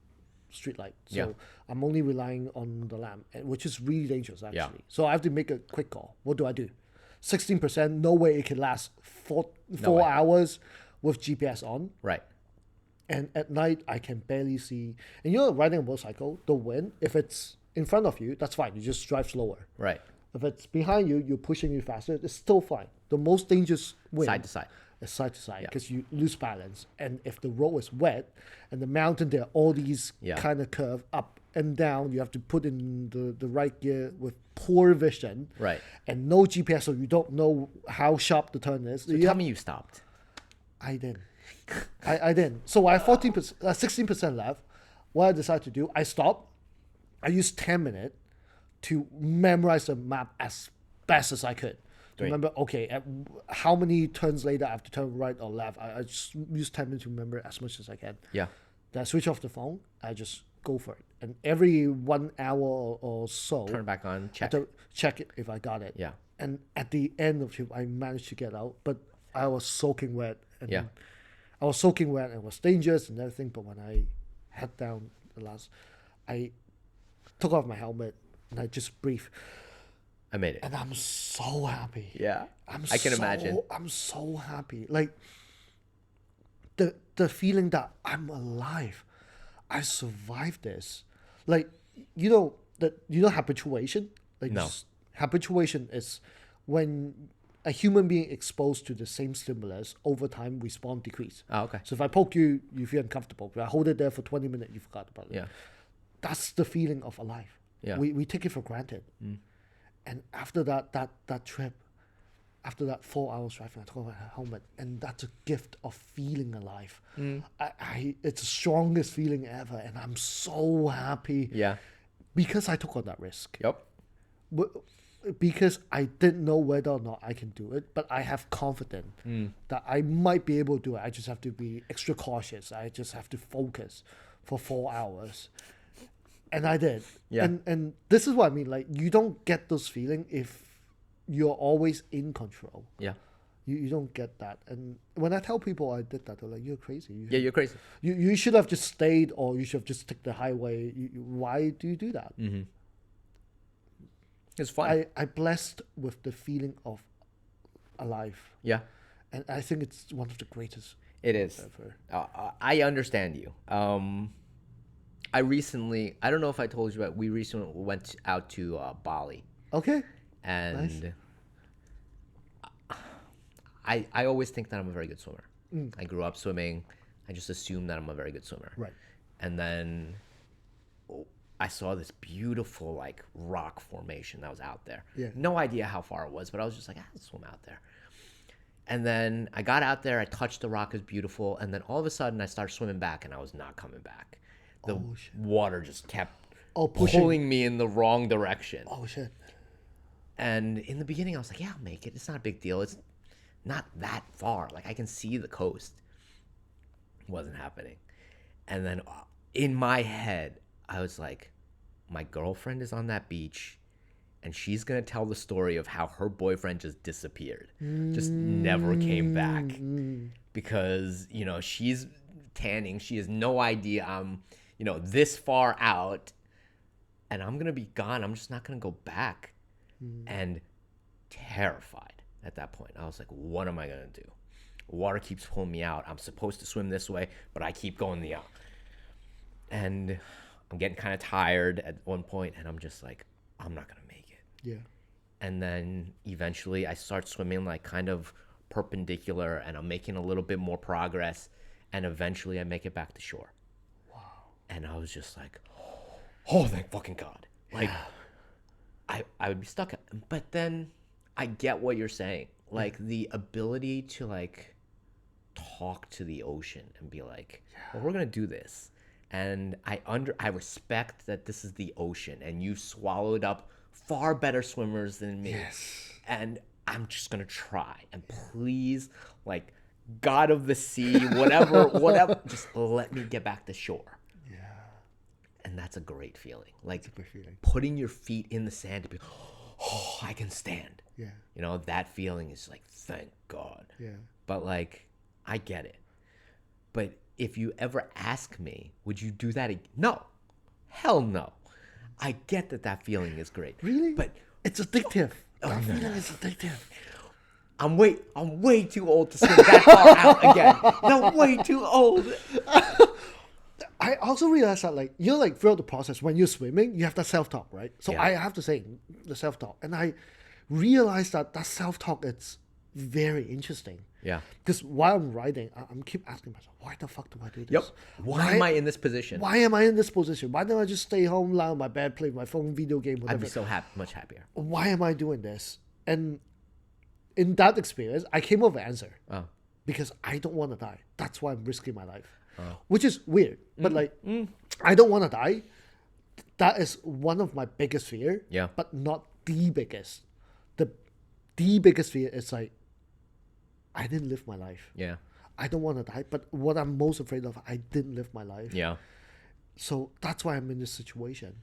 street light. So I'm only relying on the lamp, which is really dangerous, actually. Yeah. So I have to make a quick call. What do? 16%, no way it can last four way. hours with GPS on. Right. And at night, I can barely see. And riding a motorcycle, the wind, if it's in front of you, that's fine. You just drive slower. Right. If it's behind you, you're pushing you faster, it's still fine. The most dangerous wind Side to side. is side to side because you lose balance. And if the road is wet and the mountain, there are all these kind of curve up and down. You have to put in the right gear with poor vision. Right. And no GPS, so you don't know how sharp the turn is. So tell me you stopped. I didn't. I didn't. So I have 16% left. What I decided to do, I stopped. I used 10 minutes to memorize the map as best as I could. To remember, okay, how many turns later I have to turn right or left. I just use 10 minutes to remember as much as I can. Yeah. Then I switch off the phone. I just go for it. And every 1 hour or so, Turn it back on, check. I have to check it if I got it. Yeah. And at the end of the trip, I managed to get out. But I was soaking wet, and Yeah. I was soaking wet, and it was dangerous and everything. But when I head down the last, I took off my helmet and I just breathed, I made it. and I'm so happy. Yeah. I can imagine. I'm so happy. Like the feeling that I'm alive, I survived this. Like habituation. Like No. habituation is when a human being exposed to the same stimulus over time response decrease. Oh, okay. So if I poke you, you feel uncomfortable. If I hold it there for 20 minutes, you forgot about it. Yeah. That's the feeling of alive. Yeah. We take it for granted. And after that trip, after that 4 hours driving, I took off my helmet, and that's a gift of feeling alive. It's the strongest feeling ever, and I'm so happy. Yeah. Because I took on that risk. Yep. Because I didn't know whether or not I can do it, but I have confidence that I might be able to do it. I just have to be extra cautious. I just have to focus for 4 hours. And I did. Yeah. And this is what I mean. Like, you don't get those feelings if you're always in control. Yeah. You don't get that. And when I tell people I did that, they're like, you're crazy. You're crazy. You should have just stayed, or you should have just taken the highway. Why do you do that? Mm-hmm. It's fun. I blessed with the feeling of alive. Yeah. And I think it's one of the greatest It is. ever. I understand you. I don't know if I told you, but we recently went out to Bali. Okay. And I always think that I'm a very good swimmer. I grew up swimming. I just assume that I'm a very good swimmer. Right. And then I saw this beautiful like rock formation that was out there. Yeah. No idea how far it was, but I was just like, I'll swim out there. And then I got out there, I touched the rock, it was beautiful, and then all of a sudden I started swimming back, and I was not coming back. The water just kept pulling me in the wrong direction. Oh, shit. And in the beginning, I was like, yeah, I'll make it. It's not a big deal. It's not that far. Like, I can see the coast. It wasn't happening. And then in my head, I was like, my girlfriend is on that beach, and she's going to tell the story of how her boyfriend just disappeared, just never came back. Because, she's tanning. She has no idea I'm, this far out, and I'm going to be gone. I'm just not going to go back. And terrified at that point. I was like, what am I going to do? Water keeps pulling me out. I'm supposed to swim this way, but I keep going the out. And I'm getting kind of tired at one point, and I'm just like, I'm not going to make it. Yeah. And then eventually I start swimming like kind of perpendicular, and I'm making a little bit more progress, and eventually I make it back to shore. Wow. And I was just like, oh, thank fucking God. Like, I would be stuck. But then I get what you're saying. Like, the ability to, like, talk to the ocean and be like, well, we're going to do this. And I respect that this is the ocean, and you swallowed up far better swimmers than me. Yes. And I'm just going to try. And please, like, God of the sea, whatever, just let me get back to shore. And that's a great feeling. Like, putting your feet in the sand to be, oh, I can stand. Yeah. That feeling is like, thank God. Yeah. But, like, I get it. But if you ever ask me, would you do that again? No. Hell no. I get that feeling is great. Really? But it's addictive. That feeling is addictive. I'm way too old to swim that far out again. No, I'm way too old. I also realized that, like, throughout the process, when you're swimming, you have that self-talk, right? So I have to say the self-talk. And I realized that self-talk is very interesting. Yeah. Because while I'm riding, I'm keep asking myself, why the fuck do I do this? Yep. Why am I in this position? Why am I in this position? Why don't I just stay home, lie on my bed, play my phone, video game, whatever? I'd be so much happier. Why am I doing this? And in that experience, I came up with an answer. Oh. Because I don't want to die. That's why I'm risking my life. Which is weird. But I don't want to die. That is one of my biggest fear. Yeah. But not the biggest. The biggest fear is like, I didn't live my life. Yeah. I don't want to die. But what I'm most afraid of, I didn't live my life. Yeah. So that's why I'm in this situation.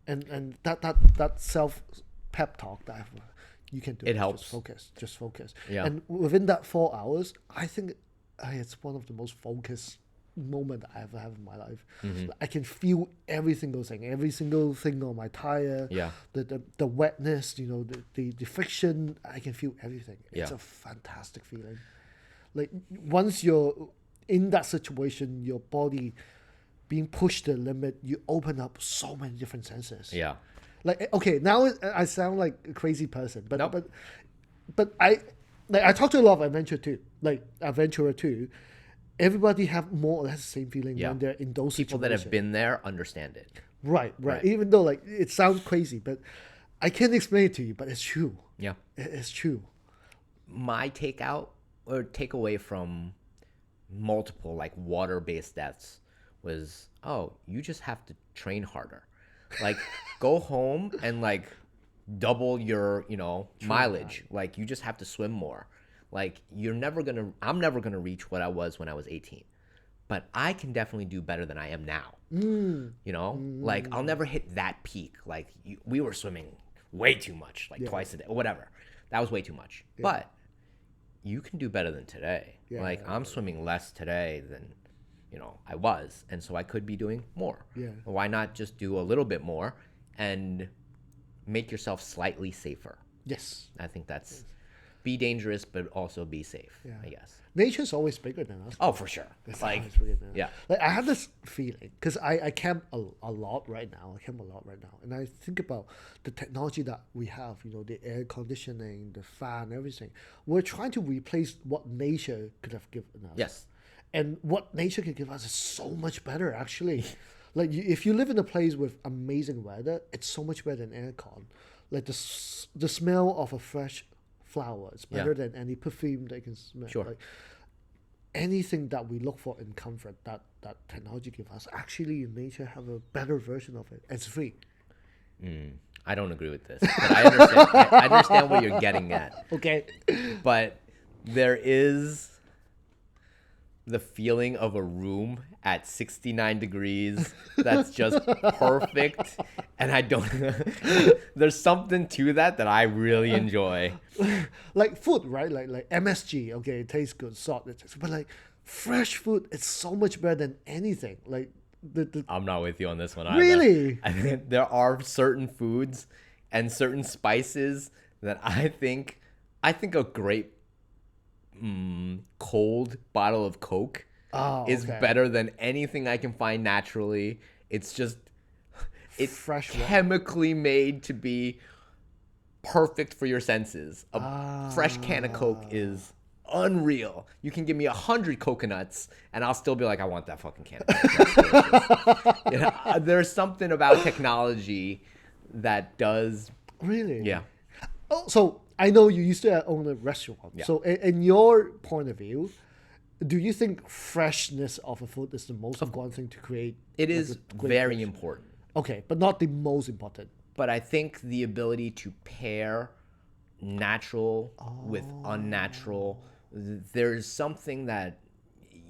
And that self pep talk that You can do It it. helps. Just focus. Yeah. And within that 4 hours, I think it's one of the most focused moment I ever have in my life. Mm-hmm. I can feel every single thing on my tire, Yeah. the wetness, the friction. I can feel everything. It's Yeah. a fantastic feeling. Like once you're in that situation, your body being pushed to the limit, you open up so many different senses. Yeah. Like okay, now I sound like a crazy person, but Nope. but I talk to a lot of adventurer too. Everybody have more or less the same feeling Yeah. when they're in those People that situations. have been there understand it. Right. Right. Even though like it sounds crazy, but I can't explain it to you, but it's true. Yeah. It's true. My takeaway from multiple like water-based deaths was, oh, you just have to train harder. Like go home and like double your, mileage. Like you just have to swim more. Like I'm never gonna reach what I was when I was 18. But I can definitely do better than I am now. Like I'll never hit that peak. Like we were swimming way too much, like twice a day or whatever. That was way too much. But you can do better than today. Like I'm swimming less today than I was, and so I could be doing more. Yeah. Why not just do a little bit more and make yourself slightly safer? Yes. I think that's be dangerous, but also be safe. Yeah. I guess. Nature's always bigger than us. Oh, for sure. It's Like, always bigger than us. yeah. Like I have this feeling because I camp a lot right now. And I think about the technology that we have. The air conditioning, the fan, everything. We're trying to replace what nature could have given us. Yes. And what nature can give us is so much better, actually. Like if you live in a place with amazing weather, it's so much better than aircon. Like the smell of a fresh flower is better than any perfume that you can smell. Sure. Like anything that we look for in comfort that technology gives us, actually nature have a better version of it. It's free. I don't agree with this, but I understand. I understand what you're getting at. Okay. But there is the feeling of a room at 69 degrees that's just perfect, and I don't. There's something to that I really enjoy. Like food, right? Like MSG. Okay, it tastes good, salt. But like fresh food, it's so much better than anything. Like the I'm not with you on this one either. Really? I think there are certain foods and certain spices that I think a great cold bottle of Coke is okay. better than anything I can find naturally. It's Fresh chemically made to be perfect for your senses. A fresh can of Coke is unreal. You can give me 100 coconuts and I'll still be like, I want that fucking can of Coke. That's delicious. There's something about technology that does. Really? Yeah. Oh, so I know you used to own a restaurant. Yeah. So in your point of view, do you think freshness of a food is the most important thing to create? It is very important. Okay, but not the most important. But I think the ability to pair natural with unnatural, there's something that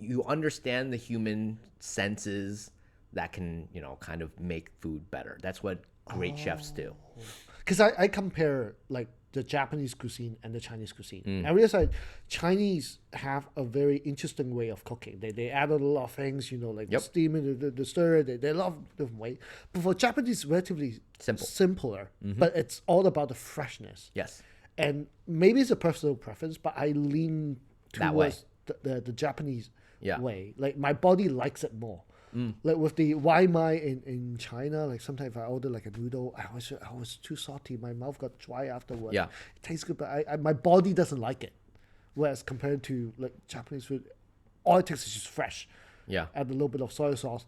you understand the human senses that can, kind of make food better. That's what great chefs do. Because I compare like the Japanese cuisine and the Chinese cuisine. I realize Chinese have a very interesting way of cooking. They add a lot of things, like the steaming, the stir. They love different way. But for Japanese, relatively simpler. But it's all about the freshness. Yes. And maybe it's a personal preference, but I lean That way. towards the Japanese Yeah. way. Like my body likes it more. Like with the Wai Mai in China, like sometimes if I order like a noodle, I was too salty. My mouth got dry afterwards. Yeah. It tastes good, but my body doesn't like it. Whereas compared to like Japanese food, all it takes is just fresh. Yeah. Add a little bit of soy sauce.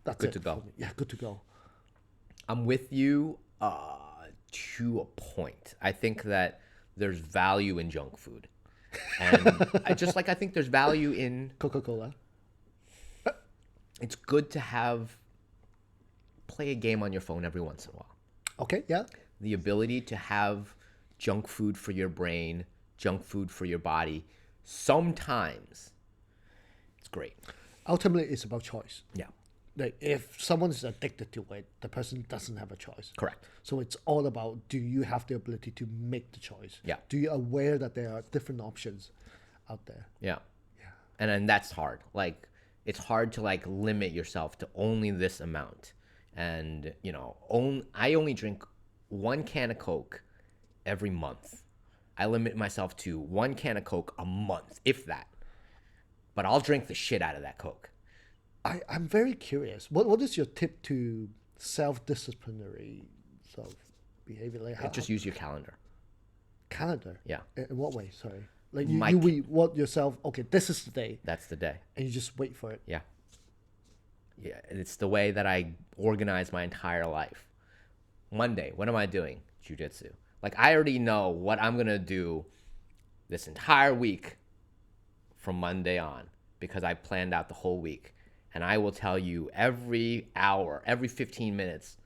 That's Good it to go. for me. Yeah, good to go. I'm with you to a point. I think that there's value in junk food. And I think there's value in Coca-Cola. it's good to play a game on your phone every once in a while. Okay, yeah. The ability to have junk food for your brain, junk food for your body, sometimes it's great. Ultimately, it's about choice. Yeah. like if someone is addicted to it, the person doesn't have a choice. Correct. So it's all about, do you have the ability to make the choice? Yeah. Do you aware that there are different options out there? Yeah. Yeah. And then that's hard. Like, it's hard to like limit yourself to only this amount. And, you know, I only drink 1 can of Coke every month. I limit myself to 1 can of Coke a month, if that. But I'll drink the shit out of that Coke. I'm very curious. What is your tip to self-disciplinary self-behavior? Like Just use your calendar. calendar? Yeah. In what way? Sorry. Like My- you reward yourself, okay, this is the day, That's the day. and you just wait for it. Yeah. Yeah. And it's the way that I organize my entire life. Monday, what am I doing? Jiu-jitsu. Like, I already know what I'm going to do this entire week from Monday on because I planned out the whole week. And I will tell you every hour, every 15 minutes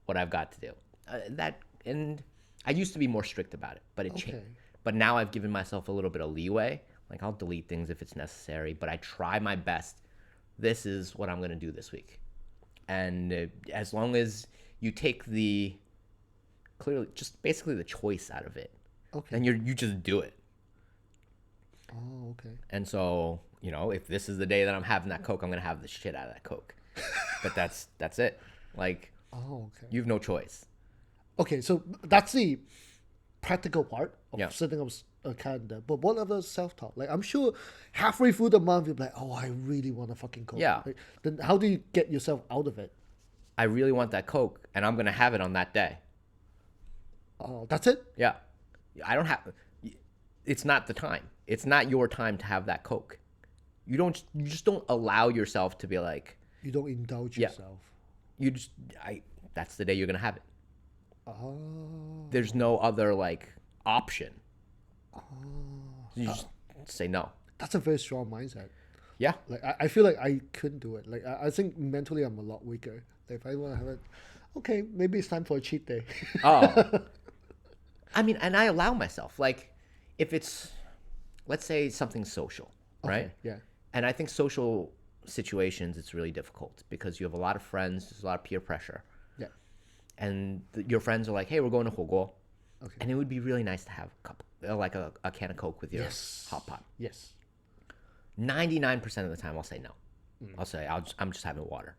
what I've got to do. And I used to be more strict about it, but it changed. Okay. But now I've given myself a little bit of leeway. Like, I'll delete things if it's necessary, but I try my best. This is what I'm going to do this week. And as long as you take clearly, just basically the choice out of it, Okay. then you just do it. Oh, okay. And so, you know, if this is the day that I'm having that Coke, I'm going to have the shit out of that Coke. But that's it. Like, Oh, okay. you have no choice. Okay, so that's the practical part of Yeah. setting up a calendar. But what about self-talk? Like, I'm sure halfway through the month, you're like, oh, I really want a fucking Coke. Yeah. Like, then how do you get yourself out of it? I really want that Coke, and I'm going to have it on that day. Oh, that's it? Yeah. I don't have, it's not the time. It's not your time to have that Coke. You just don't allow yourself to be like, You don't indulge Yeah. yourself. that's the day you're going to have it. Oh. There's no other like option. You just say no. That's a very strong mindset. Yeah. Like, I feel like I couldn't do it. Like, I think mentally I'm a lot weaker. Like, if I want to have it, okay, maybe it's time for a cheat day. Oh. I mean, and I allow myself, like, if it's, let's say something social, right? Okay, yeah. And I think social situations, it's really difficult because you have a lot of friends, there's a lot of peer pressure. Yeah. And your friends are like, hey, we're going to Huoguo. Okay. And it would be really nice to have a cup, like a can of Coke with your Yes. hot pot. Yes. 99% of the time, I'll say no. I'll say, I'm just having water.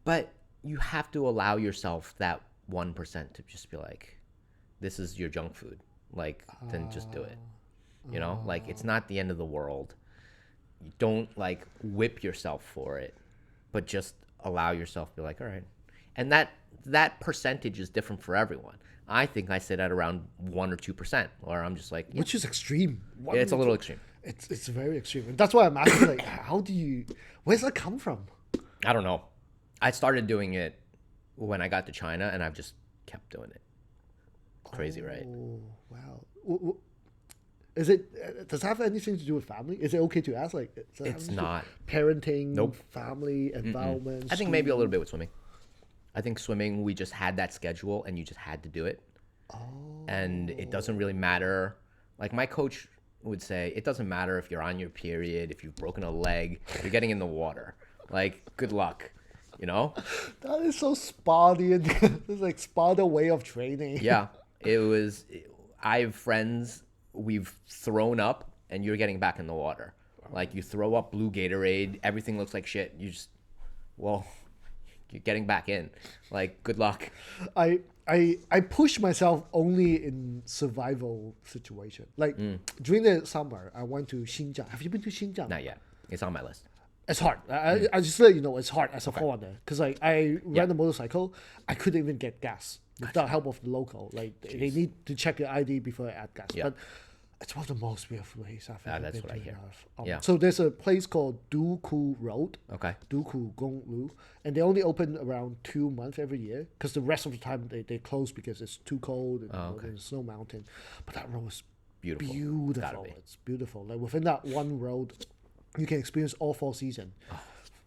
But you have to allow yourself that 1% to just be like, this is your junk food. Like, then just do it. You know, like, it's not the end of the world. You don't like whip yourself for it, but just allow yourself to be like, all right. And that percentage is different for everyone. I think I sit at around 1 or 2%, or I'm just like, yeah, Which is extreme. it's a little extreme. It's very extreme. And that's why I'm asking, like, where's that come from? I don't know. I started doing it when I got to China, and I've just kept doing it. Crazy, right? Oh, wow. Is it, does it have anything to do with family? Is it okay to ask? Like, does it have It's anything to do not. with parenting, Nope. family, environment? I think maybe a school? little bit with swimming. I think swimming, we just had that schedule, and you just had to do it. Oh. And it doesn't really matter. Like, my coach would say, it doesn't matter if you're on your period, if you've broken a leg, you're getting in the water. Like, good luck, you know? That is so Spartan. It's like Sparta way of training. Yeah, I have friends, we've thrown up, and you're getting back in the water. Like, you throw up blue Gatorade, everything looks like shit. You're getting back in. Like, good luck. I push myself only in survival situation. Like during the summer, I went to Xinjiang. Have you been to Xinjiang? Not yet. It's on my list. It's hard. I just let you know it's hard as a foreigner because like I ran a motorcycle, I couldn't even get gas without help of the local. Like they need to check your ID before I add gas. Yeah. But it's one of the most beautiful places I've ever that's been what I to in hear. my life. Yeah. So there's a place called Duku Road. Okay. Duku Gonglu, and they only open around 2 months every year because the rest of the time they close because it's too cold and there's snow mountain. But that road is Beautiful. Gotta beautiful. be. It's beautiful. Like within that one road, you can experience all 4 seasons. Oh.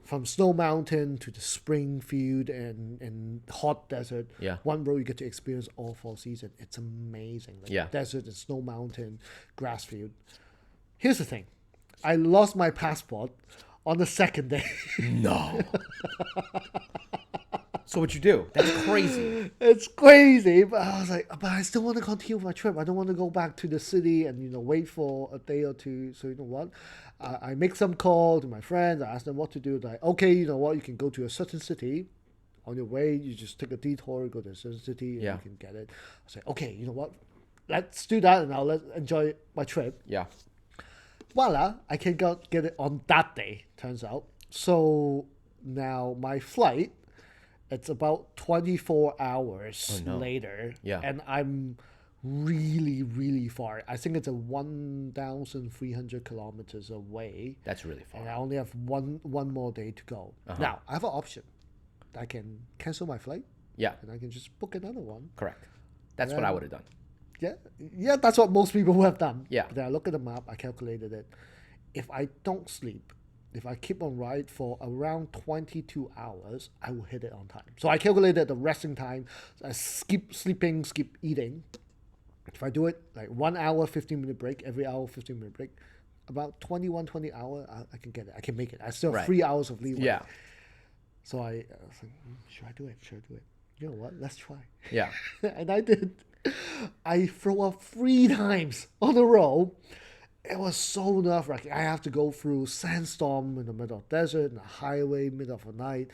From snow mountain to the spring field and hot desert. Yeah. One road you get to experience all 4 seasons. It's amazing. Like Yeah. desert and snow mountain, grass field. Here's the thing. I lost my passport on the second day. No. So what you do? That's crazy. It's crazy, but I was like, but I still want to continue my trip. I don't want to go back to the city and wait for a day or two. So you know what? I make some call to my friends. I ask them what to do. Like, okay, you know what? You can go to a certain city. On your way, you just take a detour, go to a certain city, and Yeah. you can get it. I say, okay, you know what? Let's do that, and now let's enjoy my trip. Yeah. Voila, I can get it on that day, turns out. So now my flight, it's about 24 hours Oh, no. later. Yeah. And I'm really, really far. I think it's a 1,300 kilometers away. That's really far. And I only have one more day to go. Now, I have an option. I can cancel my flight Yeah. and I can just book another one. Correct. That's what I would have done. Yeah, that's what most people have done. Yeah. But then I look at the map, I calculated it. If I don't sleep, if I keep on ride for around 22 hours, I will hit it on time. So I calculated the resting time. I skip sleeping, skip eating. If I do it like 1 hour, 15-minute break, every hour, 15-minute break, about 20 hour, I can get it. I can make it. I still have Right. 3 hours of leeway. Yeah. So I was like, should I do it? Should I do it? You know what? Let's try. Yeah. And I did. I threw up 3 times on a row. It was so nerve-wracking. I have to go through sandstorm in the middle of the desert, in a highway, middle of the night.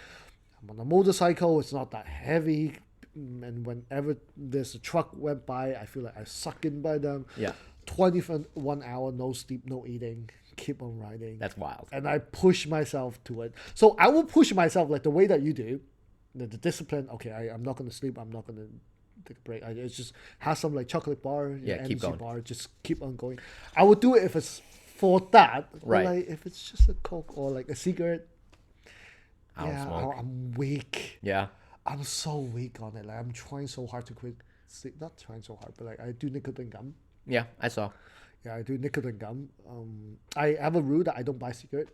I'm on a motorcycle. It's not that heavy. And whenever there's a truck went by, I feel like I suck in by them. Yeah. 21 hour, no sleep, no eating. Keep on riding. That's wild. And I push myself to it. So I will push myself like the way that you do. The discipline, okay, I'm not going to sleep. I'm not going to take a break. I just have some like chocolate bar, Yeah, keep energy going. bar. Just keep on going. I would do it if it's for that. But Right. like if it's just a Coke or like a cigarette, I don't yeah, smoke. I'm weak. Yeah. I'm so weak on it. Like I'm trying so hard to quit. Not trying so hard, but like I do nicotine gum. Yeah. I saw. Yeah, I do nicotine gum. I have a rule that I don't buy cigarette.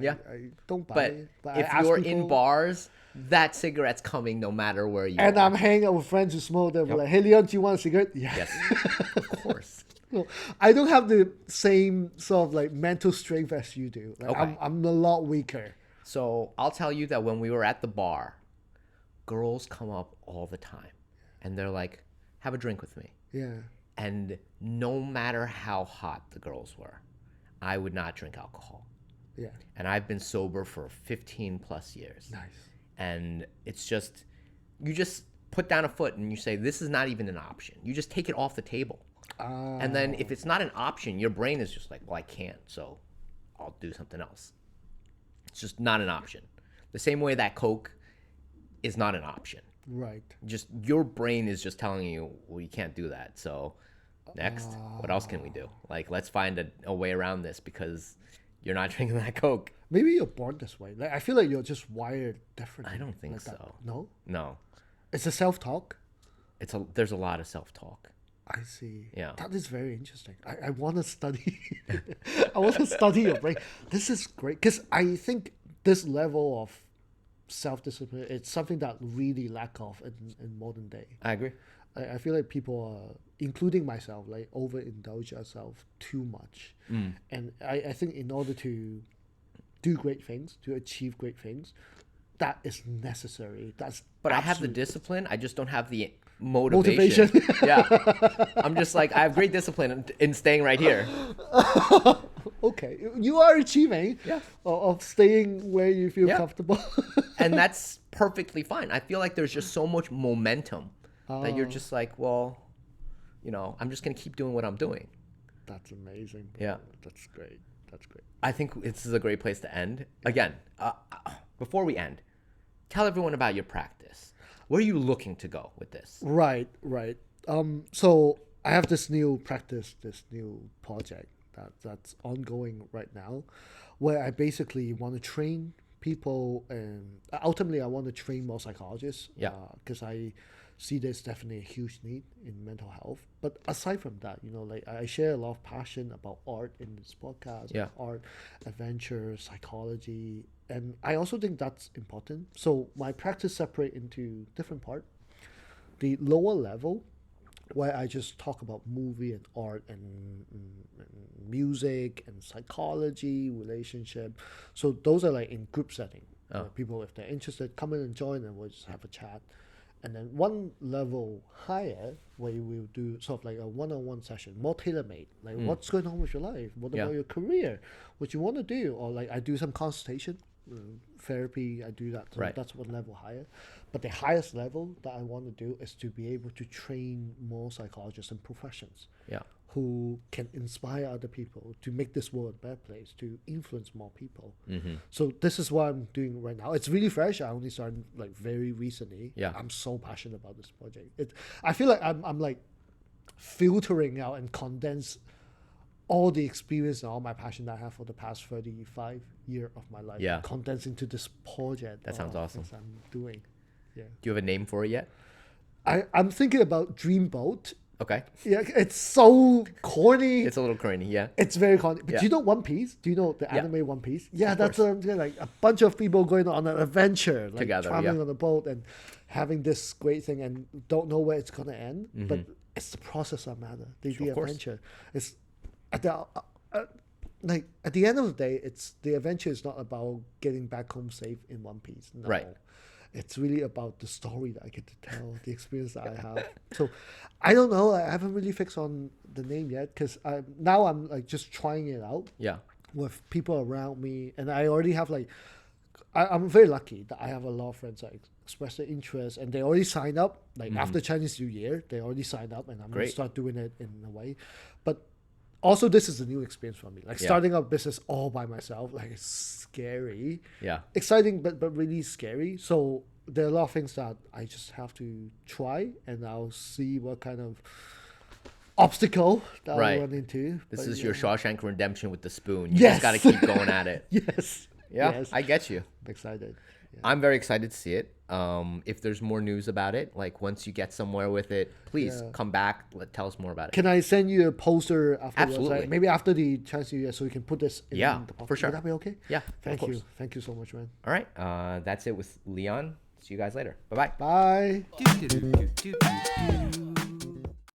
Yeah. I don't buy But it. But if I ask you're in people- bars, that cigarette's coming no matter where you and are. I'm hanging out with friends who smoke, they're like, hey Leon, do you want a cigarette? Yeah. Yes. Of course. No, I don't have the same sort of like mental strength as you do. Like, Okay. I'm a lot weaker. So I'll tell you that when we were at the bar, girls come up all the time and they're like, have a drink with me. Yeah. And no matter how hot the girls were, I would not drink alcohol. Yeah. And I've been sober for 15 plus years. Nice. And it's just, you just put down a foot and you say, this is not even an option. You just take it off the table. And then if it's not an option, your brain is just like, well, I can't, so I'll do something else. It's just not an option. The same way that Coke is not an option. Right. Just your brain is just telling you, well, you can't do that. So next, what else can we do? Like, let's find a way around this because you're not drinking that Coke. Maybe you're born this way. Like I feel like you're just wired differently. I don't think like that. so. No? No, It's a self-talk? there's a lot of self-talk. I see. Yeah. That is very interesting. I want to study. I want to study your brain. This is great because I think this level of self-discipline, it's something that really lack of in modern day. I agree. I feel like people are, including myself, like overindulge ourselves too much. And I think in order to do great things, to achieve great things, that is necessary. That's But I have the absolute- discipline. I just don't have the motivation. Yeah. I'm just like, I have great discipline in staying right here. Okay, you are achieving Yeah. of staying where you feel Yeah. comfortable. And that's perfectly fine. I feel like there's just so much momentum that you're just like, well, I'm just going to keep doing what I'm doing. That's amazing. Yeah. That's great. That's great. I think this is a great place to end. Again, before we end, tell everyone about your practice. Where are you looking to go with this? Right. So I have this new practice, this new project that's ongoing right now, where I basically want to train people, and ultimately I want to train more psychologists. Yeah. Because I see there's definitely a huge need in mental health. But aside from that, like I share a lot of passion about art in this podcast. Yeah. Art, adventure, psychology, and I also think that's important. So my practice separate into different parts. The lower level, where I just talk about movie and art and music and psychology, relationship. So those are like in group setting. Oh. People, if they're interested, come in and join, and we'll just have a chat. And then one level higher, where we will do sort of like a one-on-one session, more tailor-made. Like, what's going on with your life? What about your career? What you want to do? Or like, I do some consultation, therapy. I do that. So Right. that's one level higher. But the highest level that I want to do is to be able to train more psychologists and professions Yeah. who can inspire other people to make this world a better place, to influence more people. So this is what I'm doing right now. It's really fresh. I only started like very recently. Yeah. I'm so passionate about this project. I feel like I'm like filtering out and condense all the experience and all my passion that I have for the past 35 years of my life. Yeah. Condense into this project. That sounds awesome. things I'm doing. Yeah. Do you have a name for it yet? I'm thinking about Dreamboat. Okay. Yeah, it's so corny. It's a little corny, yeah. It's very corny. But Yeah. do you know One Piece? Do you know the Yeah. anime One Piece? Yeah, Of that's course. what I'm saying. Like a bunch of people going on an adventure, like Together, traveling yeah. on a boat and having this great thing, and don't know where it's gonna end. But it's the process that matters. The Of course. adventure. It's at the like at the end of the day, it's the adventure is not about getting back home safe in one piece. No. Right. It's really about the story that I get to tell, the experience that I have. So, I don't know. I haven't really fixed on the name yet because now I'm like just trying it out Yeah. with people around me, and I already have like I'm very lucky that I have a lot of friends that express their interest, and they already signed up. Like after Chinese New Year, they already signed up, and I'm gonna Great. start doing it in a way. But also, this is a new experience for me. Like starting a business all by myself, like it's scary, Yeah. exciting, but really scary. So there are a lot of things that I just have to try, and I'll see what kind of obstacle that Right. I'll run into. This But is yeah. your Shawshank Redemption with the spoon. You Yes. just got to keep going at it. Yes. Yeah, Yes. I get you. I'm excited. Yeah. I'm very excited to see it. If there's more news about it, like once you get somewhere with it, please Yeah. come back. Tell us more about it. Can I send you a poster afterwards? Absolutely. Like, maybe after the Chinese New Year, so we can put this in Yeah, the podcast. for sure. Would that be okay? Yeah, of Thank course. you. Thank you so much, man. All right. That's it with Leon. See you guys later. Bye-bye. Bye. Do, do, do, do, do, do.